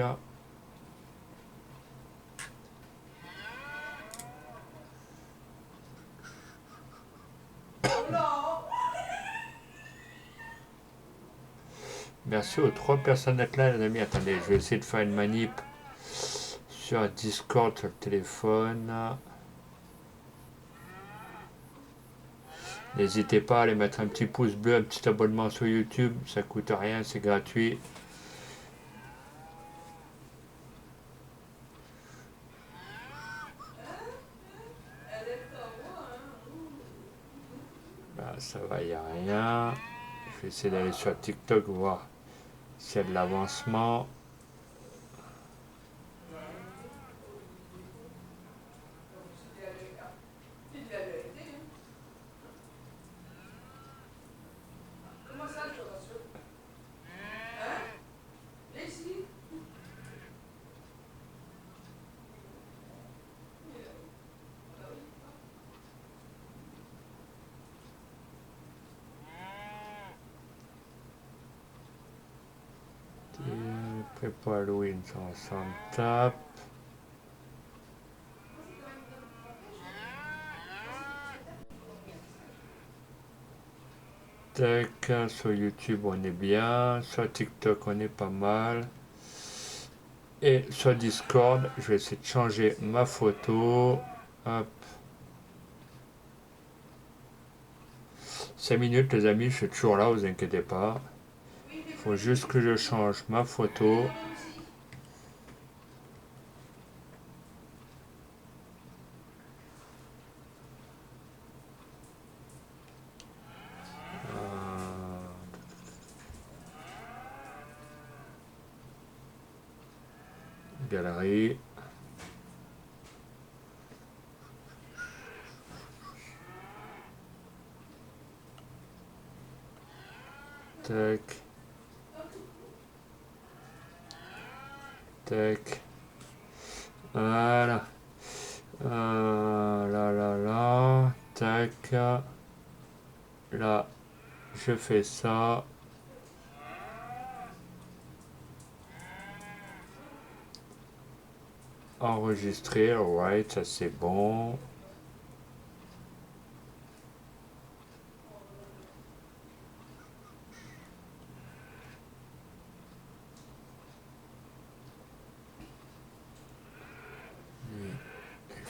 Merci aux 3 personnes d'être là, les amis. Attendez, je vais essayer de faire une manip sur Discord, sur le téléphone. N'hésitez pas à aller mettre un petit pouce bleu, un petit abonnement sur YouTube. Ça coûte rien, c'est gratuit. Là, ça va, il n'y a rien. Je vais essayer d'aller sur TikTok, voir s'il y a de l'avancement. Prêt pour Halloween, ça on s'en tape. Tac, sur YouTube on est bien, sur TikTok on est pas mal. Et sur Discord, je vais essayer de changer ma photo. Hop. 5 minutes les amis, je suis toujours là, vous inquiétez pas. Il faut juste que je change ma photo. Galerie. Tac. Tac. Voilà. Là. Tac. Là, je fais ça. Enregistrer, alright, ça c'est bon.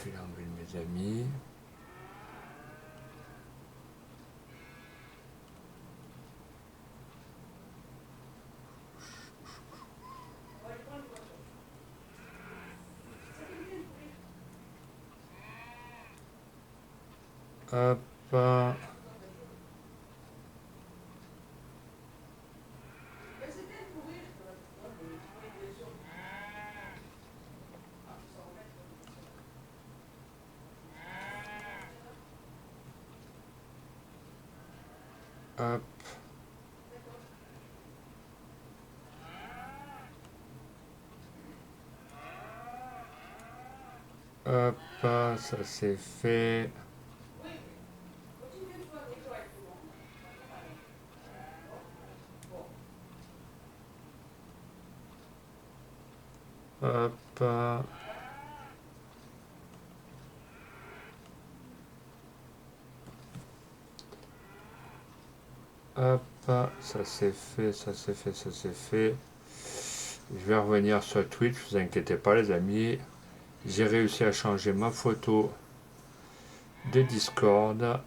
Je vais enlever mes amis. Hop. Hop. Hop, ça c'est fait. Hop. Hop, ça c'est fait, ça c'est fait, ça c'est fait. Je vais revenir sur Twitch, vous inquiétez pas les amis. J'ai réussi à changer ma photo de Discord.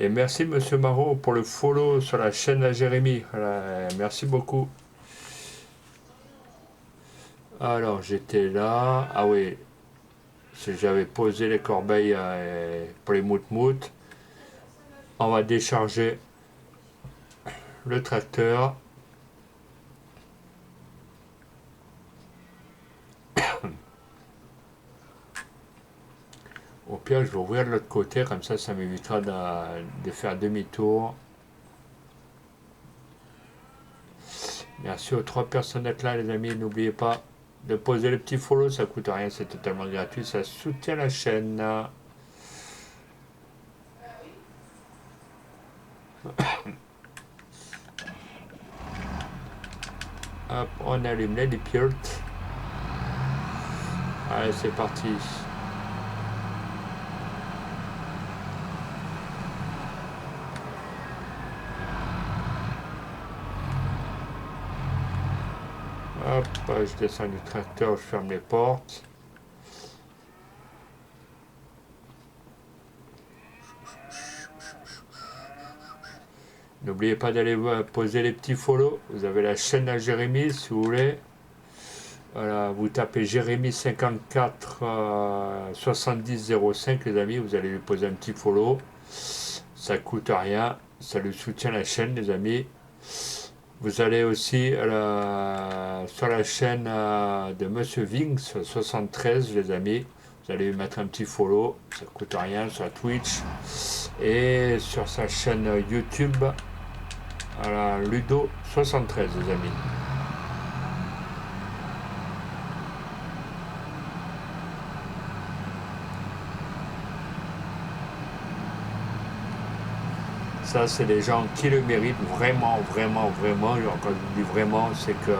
Et merci Monsieur Marot pour le follow sur la chaîne à Jérémy. Voilà, merci beaucoup. Alors j'étais là. Ah oui, j'avais posé les corbeilles pour les mout-mout. On va décharger le tracteur. Au pire, je vais ouvrir de l'autre côté, comme ça m'évitera de faire demi-tour. Merci aux 3 personnes d'être là, les amis. N'oubliez pas de poser le petit follow, ça coûte rien, c'est totalement gratuit, ça soutient la chaîne. Hop, on allume les pilotes. Allez, c'est parti. Hop, je descends du tracteur, je ferme les portes. N'oubliez pas d'aller poser les petits follow. Vous avez la chaîne à Jérémy si vous voulez. Voilà, vous tapez Jérémy 54 70 05 les amis, vous allez lui poser un petit follow. Ça coûte rien, ça lui soutient la chaîne les amis. Vous allez aussi sur la chaîne de Monsieur Vinx 73 les amis. Vous allez lui mettre un petit follow, ça coûte rien sur Twitch. Et sur sa chaîne YouTube, Ludo 73 les amis. Ça, c'est les gens qui le méritent vraiment, vraiment, vraiment. Quand je dis vraiment, c'est que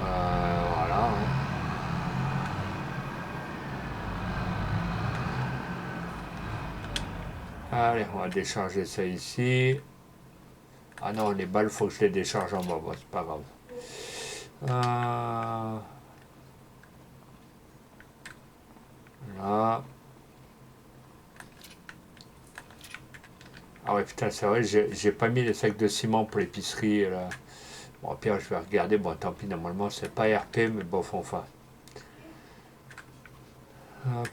voilà. Allez, on va décharger ça ici. Ah non, les balles, faut que je les décharge en bas. Bon, c'est pas grave. Là. Ah ouais, putain, c'est vrai, j'ai pas mis les sacs de ciment pour l'épicerie. Là. Bon, au pire, je vais regarder. Bon, tant pis, normalement, c'est pas RP, mais bon, enfin. Hop.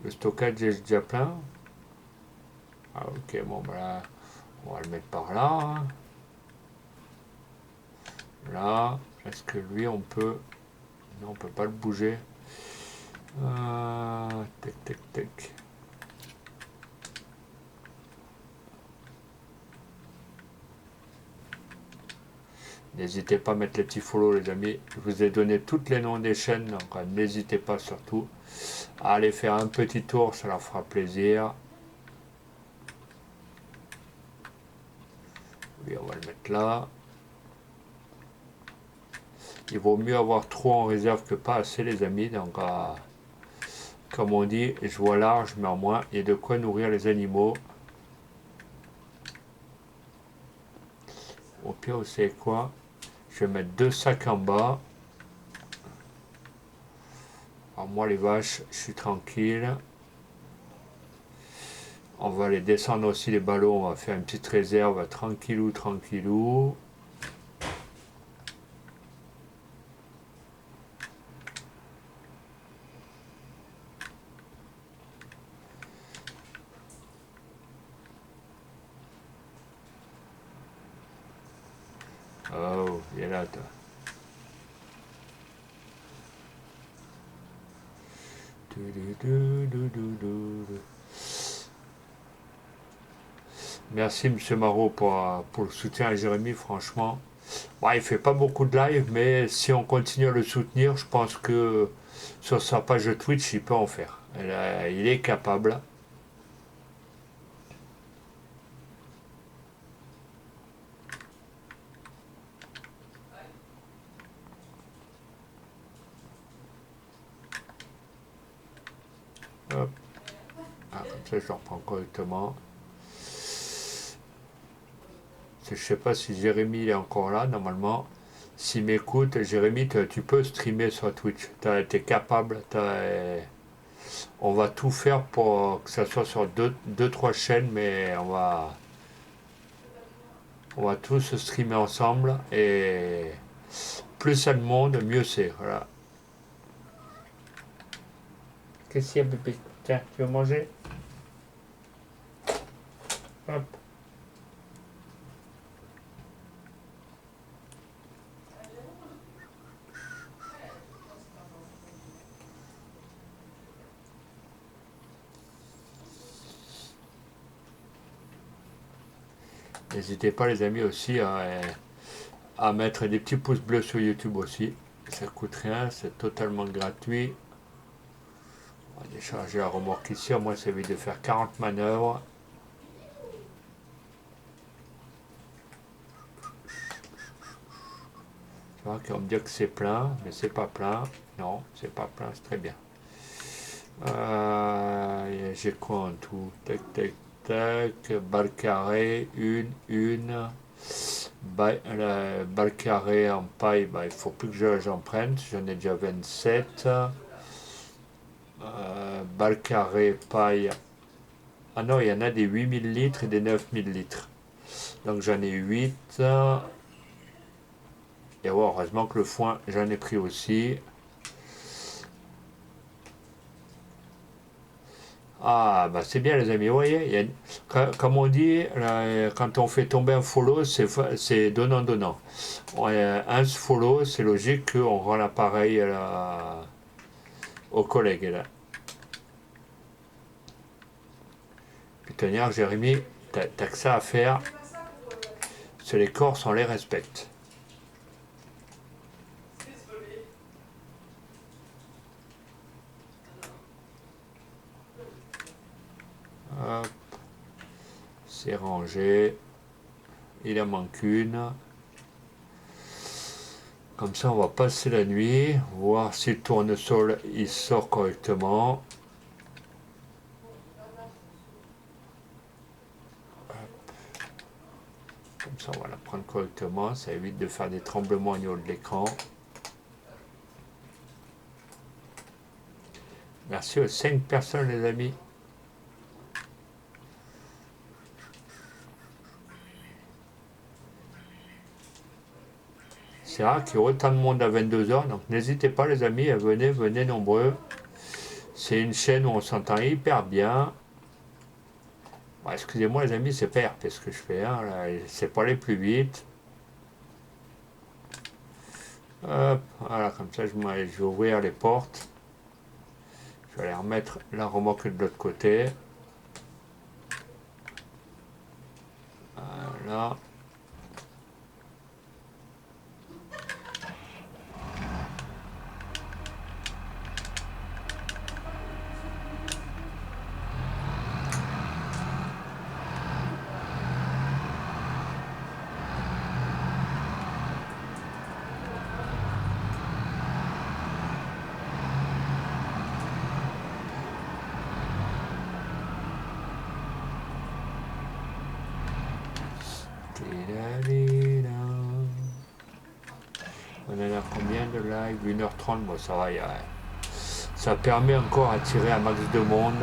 Le stockage est déjà plein. Ah, ok, bon, bah là, on va le mettre par là. Hein. Là, est-ce que lui, on peut... Non, on peut pas le bouger. Tac, tac, tac. N'hésitez pas à mettre les petits follow, les amis. Je vous ai donné toutes les noms des chaînes, donc n'hésitez pas surtout à aller faire un petit tour, ça leur fera plaisir. Oui, on va le mettre là. Il vaut mieux avoir trop en réserve que pas assez, les amis. Donc, comme on dit, je vois large, mais en moins, il y a de quoi nourrir les animaux. Au pire, vous savez quoi? Je vais mettre 2 sacs en bas. Alors moi, les vaches, je suis tranquille. On va les descendre aussi, les ballons. On va faire une petite réserve, tranquillou, tranquillou. Oh, il est là, toi. Merci Monsieur Marot pour le soutien à Jérémy, franchement. Bon, il fait pas beaucoup de live, mais si on continue à le soutenir, je pense que sur sa page de Twitch, il peut en faire. Il est capable. Hop. Ah, comme ça, je le reprends correctement. Je sais pas si Jérémy est encore là, normalement. S'il m'écoute, Jérémy, tu peux streamer sur Twitch. Tu es capable. On va tout faire pour que ça soit sur deux, trois chaînes, mais on va tous streamer ensemble. Et plus ça de monde, mieux c'est. Voilà. Qu'est-ce qu'il y a, bébé? Tiens, tu veux manger? Hop. N'hésitez pas les amis aussi à mettre des petits pouces bleus sur YouTube aussi. Ça coûte rien, c'est totalement gratuit. On va décharger la remorque ici, au moins ça évite de faire 40 manœuvres. Tu vois qu'on me dit que c'est plein, mais c'est pas plein. Non, c'est pas plein, c'est très bien. J'ai quoi en tout? Tac, tac, tac. Balle carrée, une. Balle carrée en paille, bah, il faut plus que j'en prenne. J'en ai déjà 27. Balle carrée, paille. Ah non, il y en a des 8000 litres et des 9000 litres. Donc j'en ai 8. Et ouais, heureusement que le foin, j'en ai pris aussi. Ah, bah c'est bien les amis, vous voyez, comme on dit, là, quand on fait tomber un follow, c'est donnant-donnant. Un follow, c'est logique qu'on rend l'appareil aux collègues. Là. Puis tenir, Jérémy, t'as que ça à faire, c'est les Corses, on les respecte. Hop, c'est rangé, il en manque une. Comme ça, on va passer la nuit, voir si le tournesol il sort correctement. Comme ça, on va la prendre correctement. Ça évite de faire des tremblements au niveau de l'écran. Merci aux 5 personnes, les amis. C'est rare qu'il y ait autant de monde à 22h, donc n'hésitez pas les amis, venez nombreux. C'est une chaîne où on s'entend hyper bien. Bon, excusez-moi les amis, c'est pas RP ce que je fais, hein, c'est pas aller plus vite. Hop, voilà, comme ça je vais ouvrir les portes. Je vais aller remettre la remorque de l'autre côté. Voilà. On en a combien de live? 1h30, bon ça va, ça permet encore d'attirer un max de monde.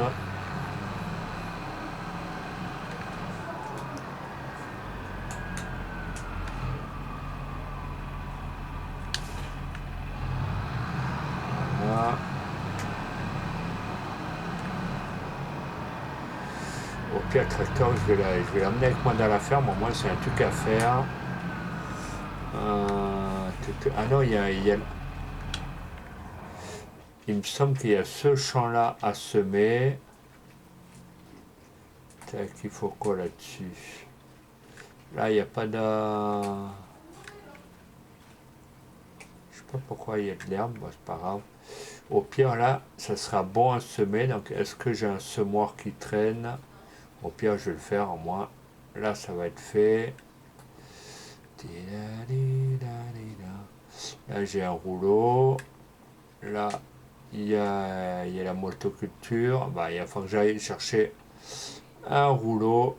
Voilà. Au pire, le tracteur, je vais l'emmener avec moi dans la ferme, au moins c'est un truc à faire. Ah non, il me semble qu'il y a ce champ-là à semer. Tac, il faut quoi là-dessus? Là, il n'y a pas de... Je sais pas pourquoi il y a de l'herbe, bon, c'est pas grave. Au pire, là, ça sera bon à semer. Donc, est-ce que j'ai un semoir qui traîne? Au pire, je vais le faire en moins. Là, ça va être fait. Là, j'ai un rouleau. Là, il y a la motoculture. Bah, il faut que j'aille chercher un rouleau.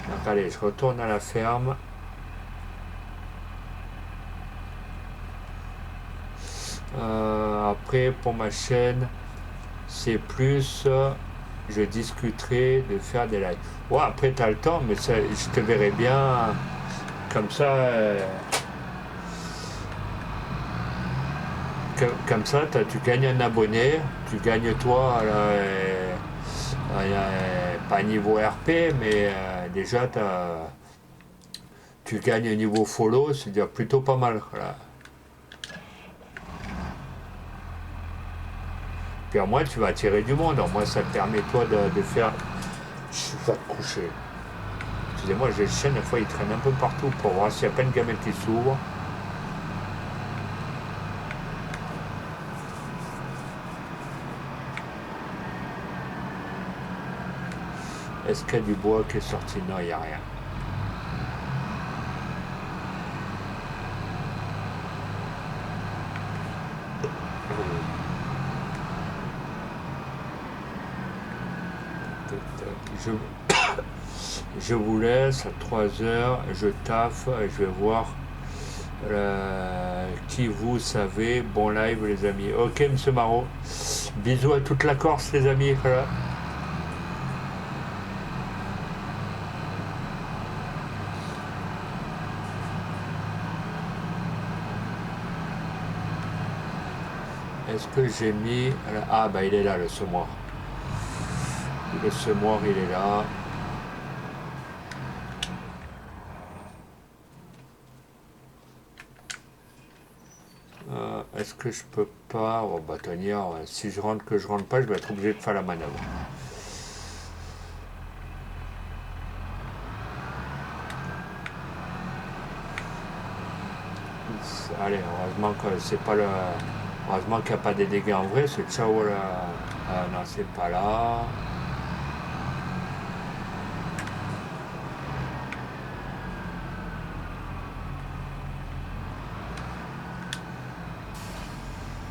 Donc, allez, je retourne à la ferme. Après, pour ma chaîne, c'est plus... je discuterai de faire des lives. Ouais, après, tu as le temps, mais ça, je te verrai bien comme ça. Comme ça, tu gagnes un abonné, tu gagnes toi, pas niveau RP, mais déjà, tu gagnes niveau follow, c'est déjà plutôt pas mal. Là. Puis au moins, tu vas attirer du monde. Au moins, ça te permet, toi, de faire... Je suis pas couché. Excusez-moi, j'ai le chien, des fois, il traîne un peu partout pour voir s'il n'y a pas une gamelle qui s'ouvre. Est-ce qu'il y a du bois qui est sorti? Non, il n'y a rien. Je vous laisse à 3 heures, je taffe, je vais voir qui vous savez. Bon live les amis. Ok monsieur Marot. Bisous à toute la Corse les amis. Voilà. Est-ce que j'ai mis... Ah bah il est là le semoir. Le semoir il est là. Est-ce que je peux pas... Oh bâtonnière, si je rentre que je rentre pas, je vais être obligé de faire la manœuvre. Allez, heureusement que c'est pas le... Heureusement qu'il n'y a pas des dégâts en vrai, c'est ciao là. Non, c'est pas là.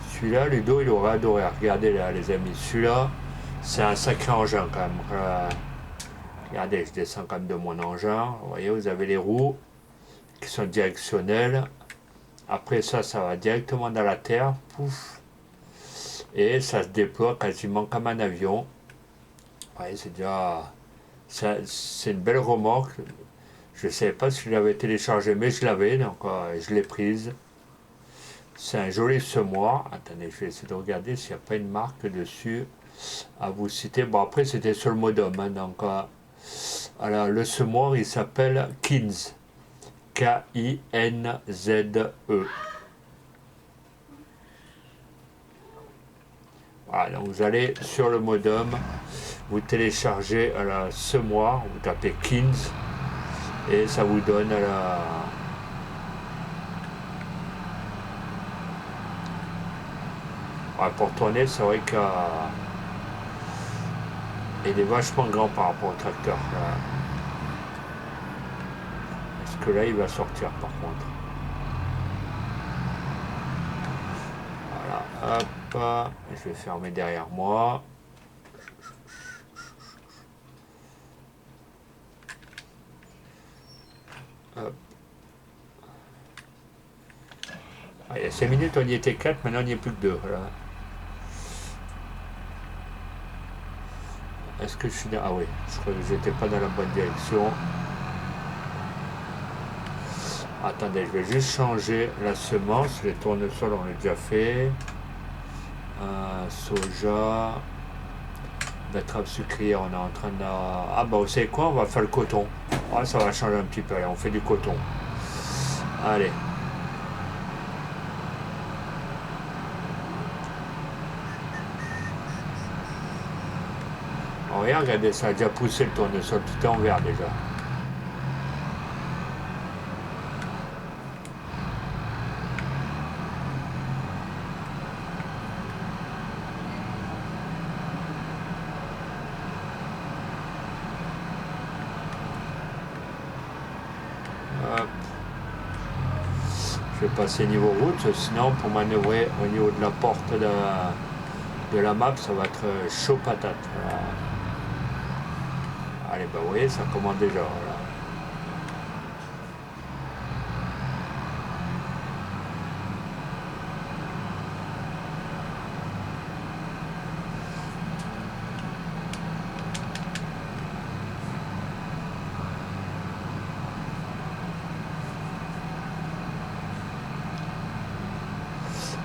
Celui-là, Ludo, il aurait adoré. Regardez là, les amis. Celui-là, c'est un sacré engin quand même. Regardez, je descends quand même de mon engin. Vous voyez, vous avez les roues qui sont directionnelles. Après ça, ça va directement dans la terre. Pouf. Et ça se déploie quasiment comme un avion. Vous voyez, c'est déjà... C'est une belle remorque. Je ne savais pas si je l'avais téléchargé, mais je l'avais, donc je l'ai prise. C'est un joli semoir. Attendez, je vais essayer de regarder s'il n'y a pas une marque dessus à vous citer. Bon, après, c'était sur le modem. Hein, donc, alors, le semoir, il s'appelle Kinze. K-I-N-Z-E. Voilà, donc vous allez sur le modem, vous téléchargez le semoir, vous tapez Kinze et ça vous donne la... Ouais, pour tourner, c'est vrai qu'il est vachement grand par rapport au tracteur. Est-ce que là, il va sortir par contre? Voilà, hop, je vais fermer derrière moi. Hop. Ah, il y a 5 minutes, on y était 4, maintenant on n'y est plus que 2. Voilà. Est-ce que je suis dans... Ah oui, je crois que j'étais pas dans la bonne direction. Attendez, je vais juste changer la semence. Les tournesols, on l'a déjà fait. Soja. Betterave sucrière, on est en train de... Ah bah vous savez quoi, on va faire le coton. Ah, ça va changer un petit peu, allez, on fait du coton. Allez. Oh, regarde, regardez, ça a déjà poussé le tournesol, tout est en vert déjà. Hop. Je vais passer niveau route, sinon pour manœuvrer au niveau de la porte de la map, ça va être chaud patate. Voilà. Allez, bah vous voyez, ça commande déjà. Voilà.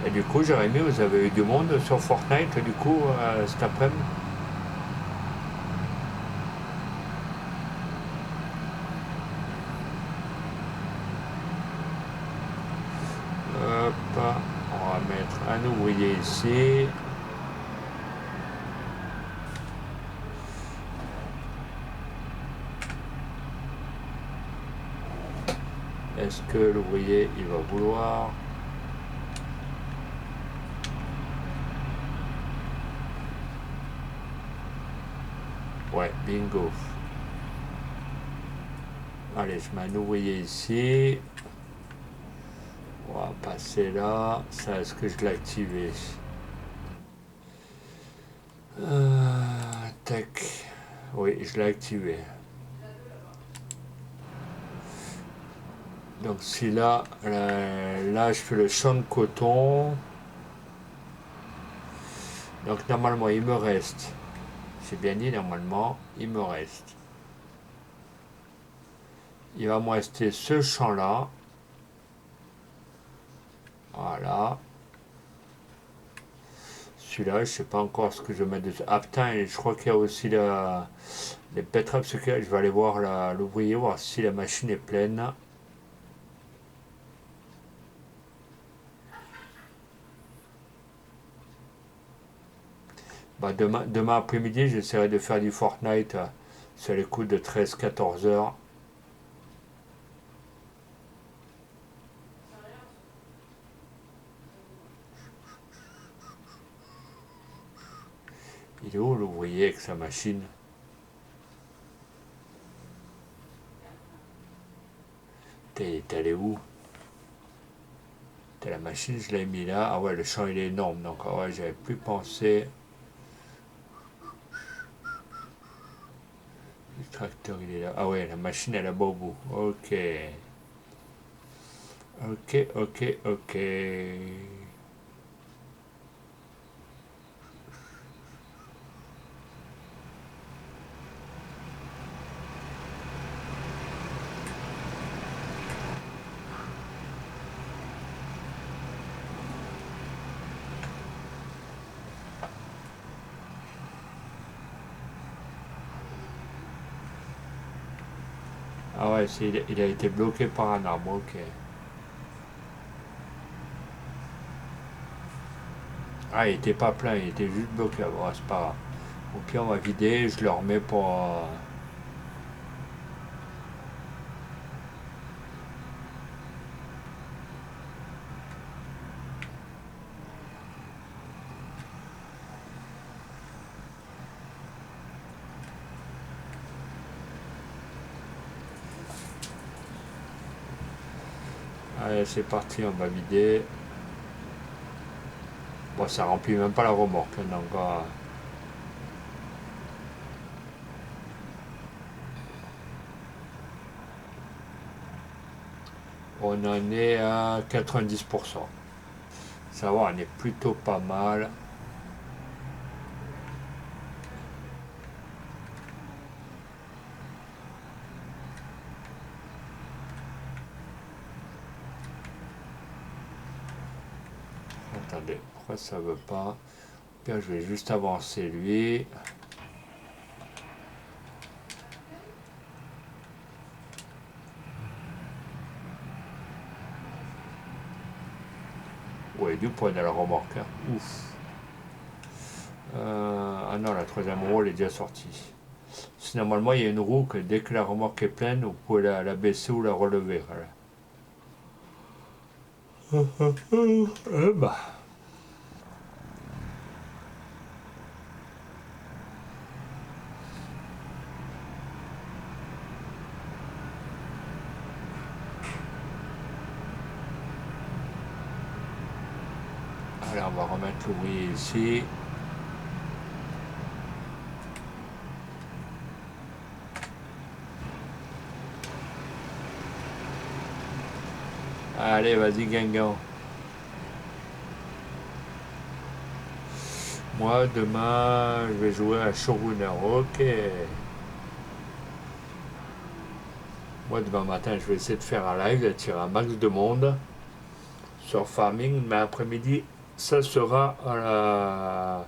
Et du coup, Jérémy, vous avez eu du monde sur Fortnite, du coup, cet après-midi? Hop, on va mettre un ouvrier ici. Est-ce que l'ouvrier, il va vouloir? Ouais, bingo. Allez, je mets un ouvrier ici. On va passer là. Ça, est-ce que je l'ai activé? Tac. Oui, je l'ai activé. Donc si là, là, je fais le champ de coton. Donc normalement, il me reste. J'ai bien dit normalement, il me reste. Il va me rester ce champ-là. Voilà. Celui-là, je ne sais pas encore ce que je vais mettre dessus. Ah putain, et je crois qu'il y a aussi les betteraves. Je vais aller voir l'ouvrier, voir si la machine est pleine. Bah, demain après-midi, j'essaierai de faire du Fortnite sur les coups de 13-14 heures. Il est où l'ouvrier avec sa machine? T'es allé où? La machine, je l'ai mis là. Ah ouais, le champ il est énorme. Donc ah ouais, j'avais plus pensé. Le tracteur il est là. Ah ouais, la machine elle est là-bas au bout. Ok. Ok, ok, ok. Ah ouais, il a été bloqué par un arbre. Ok. Ah, il était pas plein, il était juste bloqué. Bon, c'est pas grave. Au pire, on va vider. Je le remets pour. Allez, c'est parti, on va vider. Bon, ça remplit même pas la remorque. Donc, on en est à 90%. Ça va, on est plutôt pas mal. Attendez, pourquoi ça veut pas? Bien, je vais juste avancer lui. Ouais, du poids dans la remorque. Hein. Ouf. Ah non, la troisième roue, elle est déjà sortie. Si normalement, il y a une roue que dès que la remorque est pleine, vous pouvez la baisser ou la relever. Voilà. Bah. Allez, on va remettre l'ouvrier ici. Allez, vas-y, Guingamp. Moi, demain, je vais jouer à Showrunner. Ok. Moi, demain matin, je vais essayer de faire un live, d'attirer un max de monde sur Farming, mais après-midi, ça sera à la...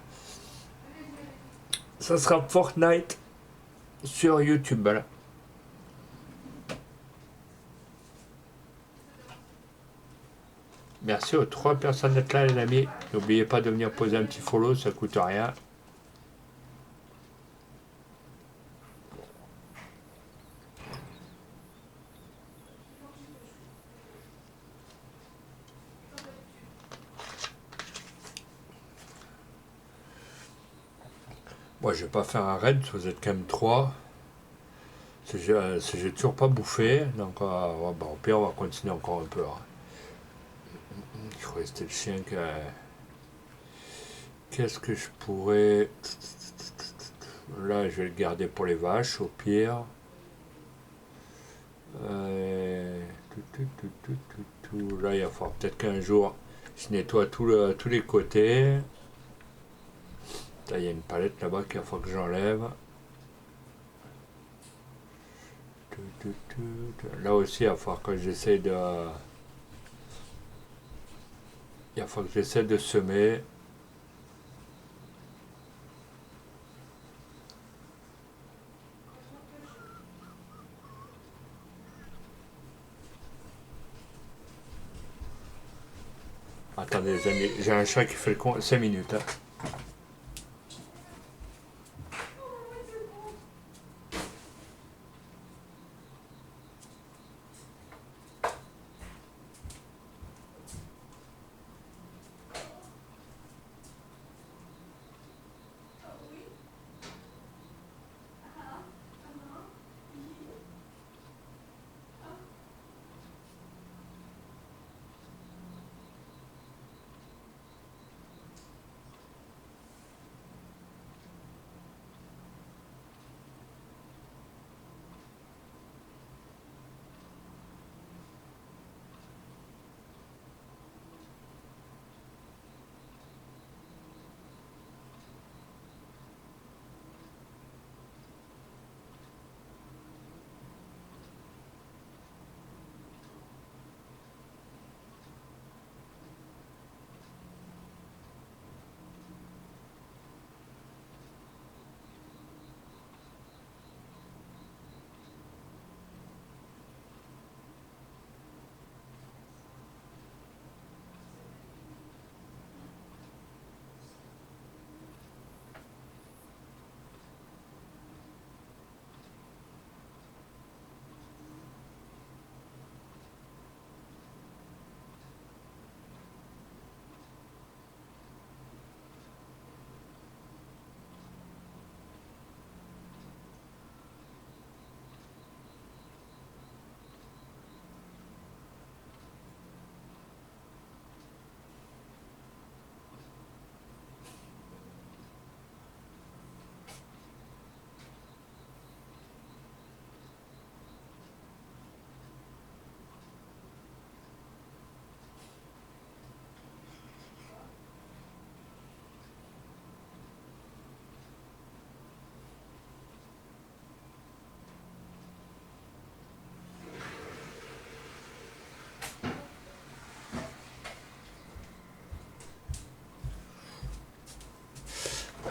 ça sera Fortnite sur YouTube. Voilà. Merci aux 3 personnes d'être là, les amis. N'oubliez pas de venir poser un petit follow, ça coûte rien. Moi, je vais pas faire un raid, vous êtes quand même 3. J'ai toujours pas bouffé, donc ouais, bah, au pire, on va continuer encore un peu. Hein. Il faut rester le chien que... Qu'est-ce que je pourrais... Là, je vais le garder pour les vaches, au pire. Là, il va falloir peut-être qu'un jour, je nettoie tous les côtés. Là, il y a une palette là-bas qu'il va falloir que j'enlève. Là aussi, il va falloir que j'essaye de... Il va falloir que j'essaie de semer. Attendez les amis, j'ai un chat qui fait le con. 5 minutes. Hein.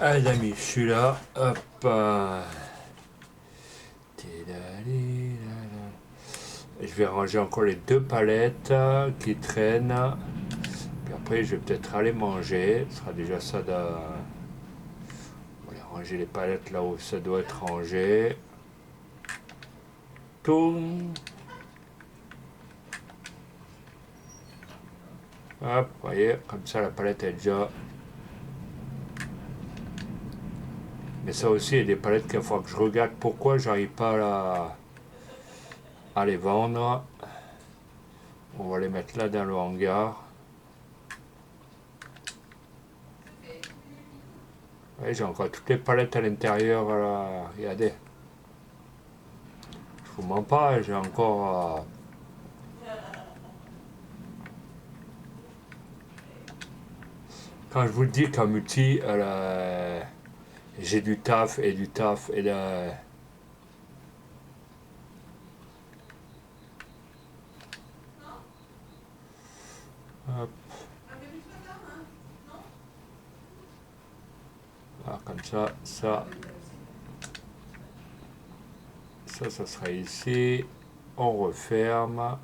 Allez les amis, je suis là. Hop. Je vais ranger encore les 2 palettes qui traînent. Puis après, je vais peut-être aller manger. Ce sera déjà ça de... On va les ranger les palettes là où ça doit être rangé. Toum. Hop, voyez, comme ça la palette est déjà. Mais ça aussi, il y a des palettes qu'il faut que je regarde pourquoi j'arrive pas à les vendre. On va les mettre là dans le hangar. Ouais, j'ai encore toutes les palettes à l'intérieur. Regardez. Je vous mens pas, j'ai encore. Quand je vous le dis qu'en multi, j'ai du taf et du taf et de. Hop. Ah, comme ça, ça sera ici. On referme.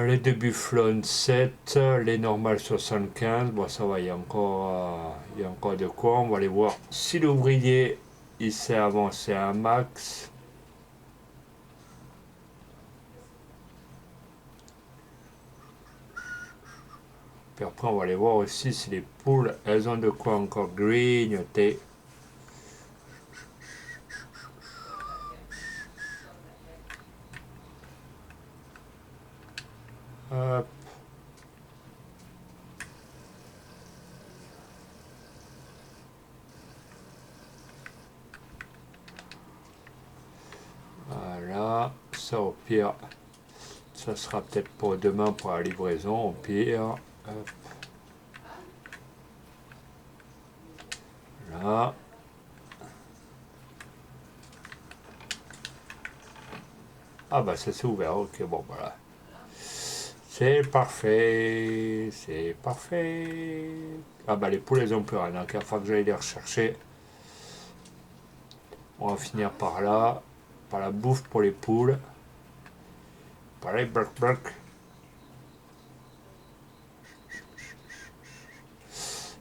Les débuts Flon 7, les normales 75. Bon, ça va, il y a encore de quoi. On va aller voir si l'ouvrier il s'est avancé à un max. Puis après, on va aller voir aussi si les poules, elles ont de quoi encore grignoter. Hop. Voilà, ça au pire, ça sera peut-être pour demain pour la livraison, au pire. Hop. Là. Ah bah ça s'est ouvert, ok, bon voilà. C'est parfait, c'est parfait. Ah bah les poules elles ont plus rien, donc il va falloir que j'aille les rechercher. On va finir par là, par la bouffe pour les poules. Par les bloc.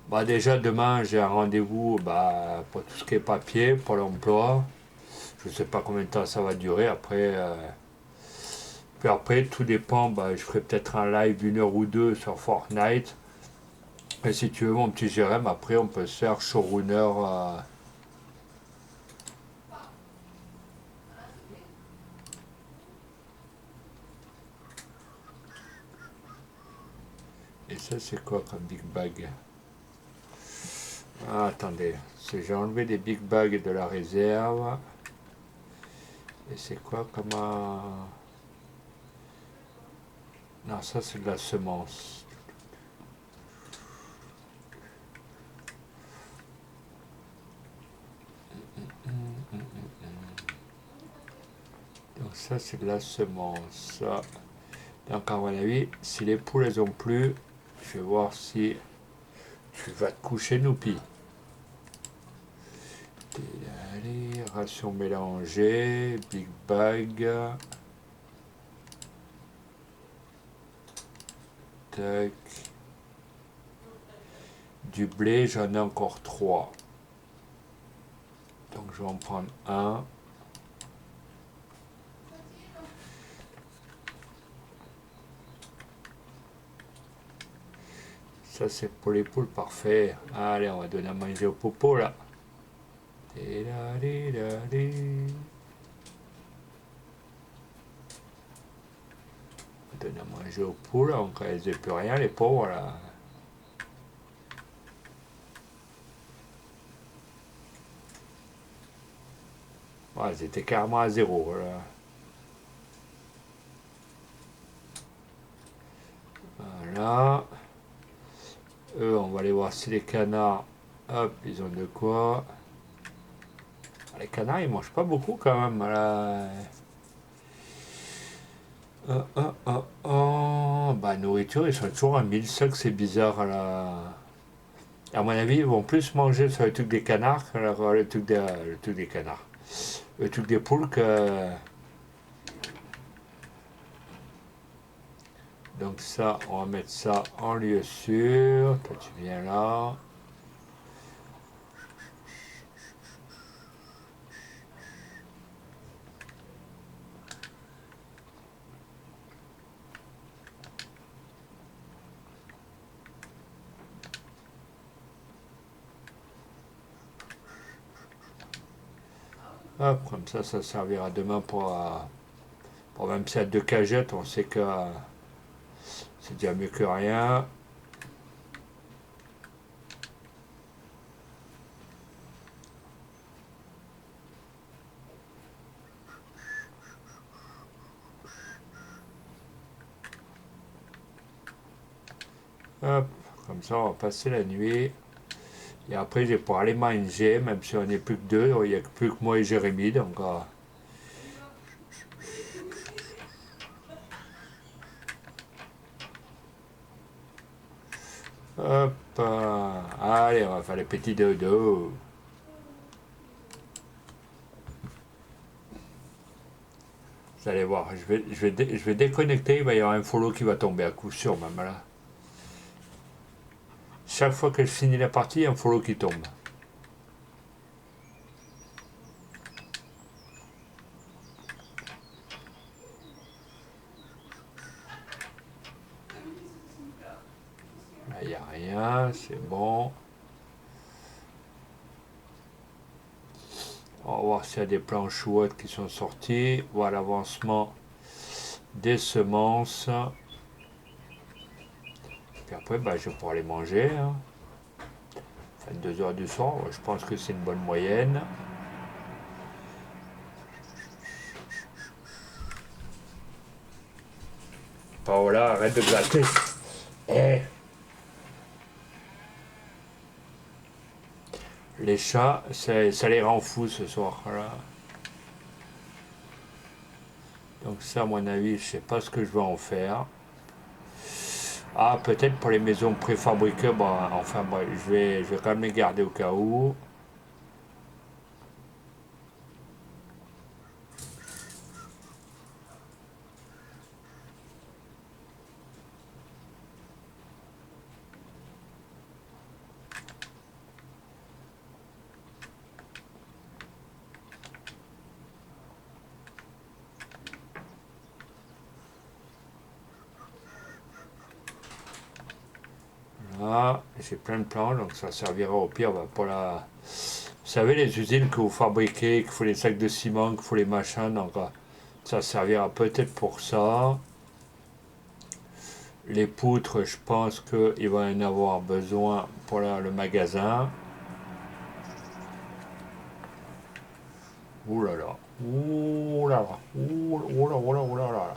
Bah déjà demain j'ai un rendez-vous pour tout ce qui est papier, pour l'emploi. Je sais pas combien de temps ça va durer après. Puis après tout dépend, je ferai peut-être un live d'une heure ou deux sur Fortnite. Et si tu veux mon petit Jérém, après on peut se faire showrunner. Et ça c'est quoi comme big bag? Ah, attendez, j'ai enlevé des big bags de la réserve. Et c'est quoi comme un... Non, ça c'est de la semence. Donc ça c'est de la semence. Donc à mon avis, si les poules elles ont plus, je vais voir si tu vas te coucher Noupi. Allez, ration mélangée, big bag. Tac. Du blé, j'en ai encore 3. Donc je vais en prendre un. Ça c'est pour les poules, parfait. Allez, on va donner à manger au popo là. On donne à manger aux poules, donc elles n'ont plus rien, les pauvres là. Ouais, elles étaient carrément à zéro là. Voilà. Eux, on va aller voir si les canards, hop, ils ont de quoi. Les canards, ils mangent pas beaucoup quand même. Là. Nourriture, ils sont toujours à 1000. Ça que c'est bizarre. Là. À mon avis, ils vont plus manger sur le truc des canards que le truc des canards. Le truc des poules que. Donc ça, on va mettre ça en lieu sûr. Toi, tu viens là. Hop, comme ça servira demain pour même si à deux cagettes, on sait que c'est déjà mieux que rien. Hop, comme ça, on va passer la nuit. Et après, je vais pouvoir aller manger, même si on n'est plus que deux. Il n'y a plus que moi et Jérémy, donc... hop, allez, on va faire les petits dodo. Vous allez voir, je vais déconnecter, il va y avoir un follow qui va tomber à coup sûr, même là. Chaque fois que je finis la partie, il y a un follow qui tombe. Là, il n'y a rien, c'est bon. On va voir s'il y a des planches ou autres qui sont sorties. Voilà l'avancement des semences. Puis après, bah, je vais pouvoir les manger. Hein. 22 heures du soir, je pense que c'est une bonne moyenne. Paola, arrête de glacer. Eh. Les chats, ça les rend fous ce soir. Voilà. Donc ça, à mon avis, je sais pas ce que je vais en faire. Ah, peut-être pour les maisons préfabriquées, bon, enfin, bon, je vais quand même les garder au cas où. Là, j'ai plein de planches, donc ça servira au pire bah, pour la... Vous savez, les usines que vous fabriquez, qu'il faut les sacs de ciment, qu'il faut les machins, donc ça servira peut-être pour ça. Les poutres, je pense qu'il va y en avoir besoin pour le magasin. Ouh là là, ouh là là, ouh là, ouh là, ouh là là.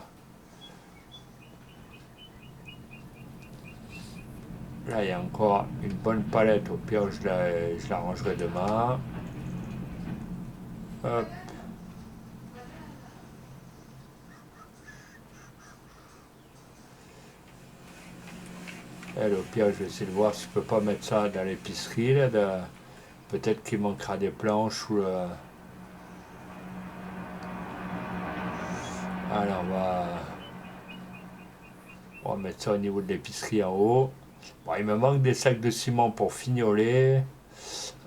Là, il y a encore une bonne palette, au pire, je la rangerai demain. Hop. Elle, au pire, je vais essayer de voir si je peux pas mettre ça dans l'épicerie. Peut-être qu'il manquera des planches ou... Alors, on va mettre ça au niveau de l'épicerie en haut. Bon, il me manque des sacs de ciment pour fignoler.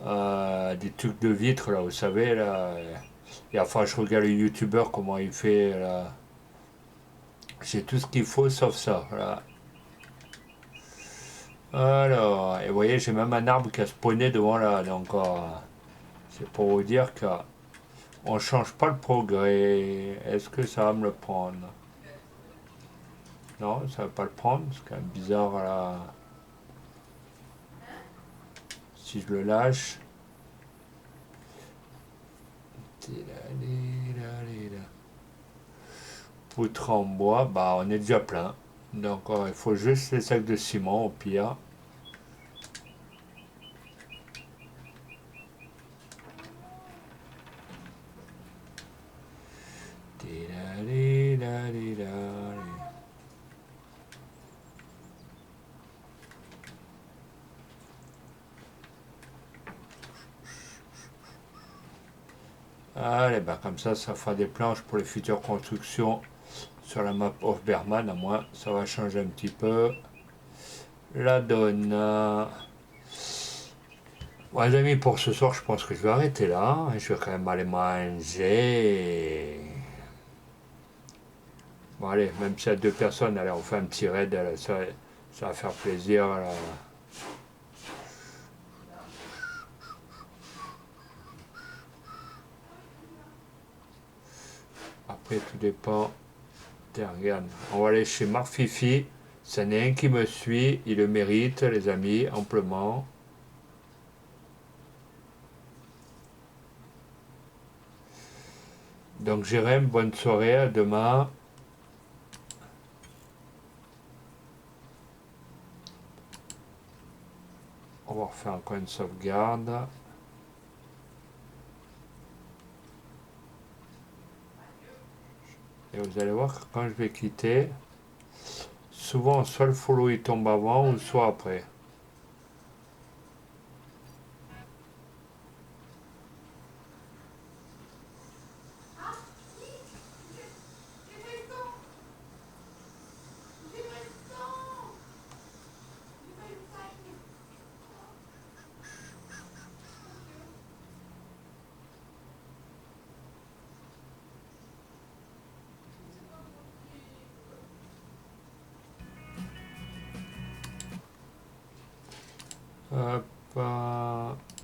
Des trucs de vitre, là, vous savez, là. Et enfin, je regarde le youtubeur, comment il fait, là. J'ai tout ce qu'il faut, sauf ça, là. Alors, et vous voyez, j'ai même un arbre qui a spawné devant là, donc c'est pour vous dire qu'on change pas le progrès. Est-ce que ça va me le prendre? Non, ça va pas le prendre, c'est quand même bizarre là. Si je le lâche. Poutre en bois, bah on est déjà plein. Donc il faut juste les sacs de ciment au pire. Allez, bah comme ça fera des planches pour les futures constructions sur la map of Berman, à moins ça va changer un petit peu la donne. Bon, les amis, pour ce soir, je pense que je vais arrêter là. Je vais quand même aller manger. Bon, allez, même s'il y a deux personnes, allez, on fait un petit raid. Ça va faire plaisir. Là. Après, tout dépend. Tiens, regarde. On va aller chez Marc Fifi. Ça n'est un qui me suit. Il le mérite, les amis, amplement. Donc, Jérém, bonne soirée. À demain. On va refaire encore une sauvegarde. Et vous allez voir que quand je vais quitter, souvent soit le follow il tombe avant ou soit après. Hop,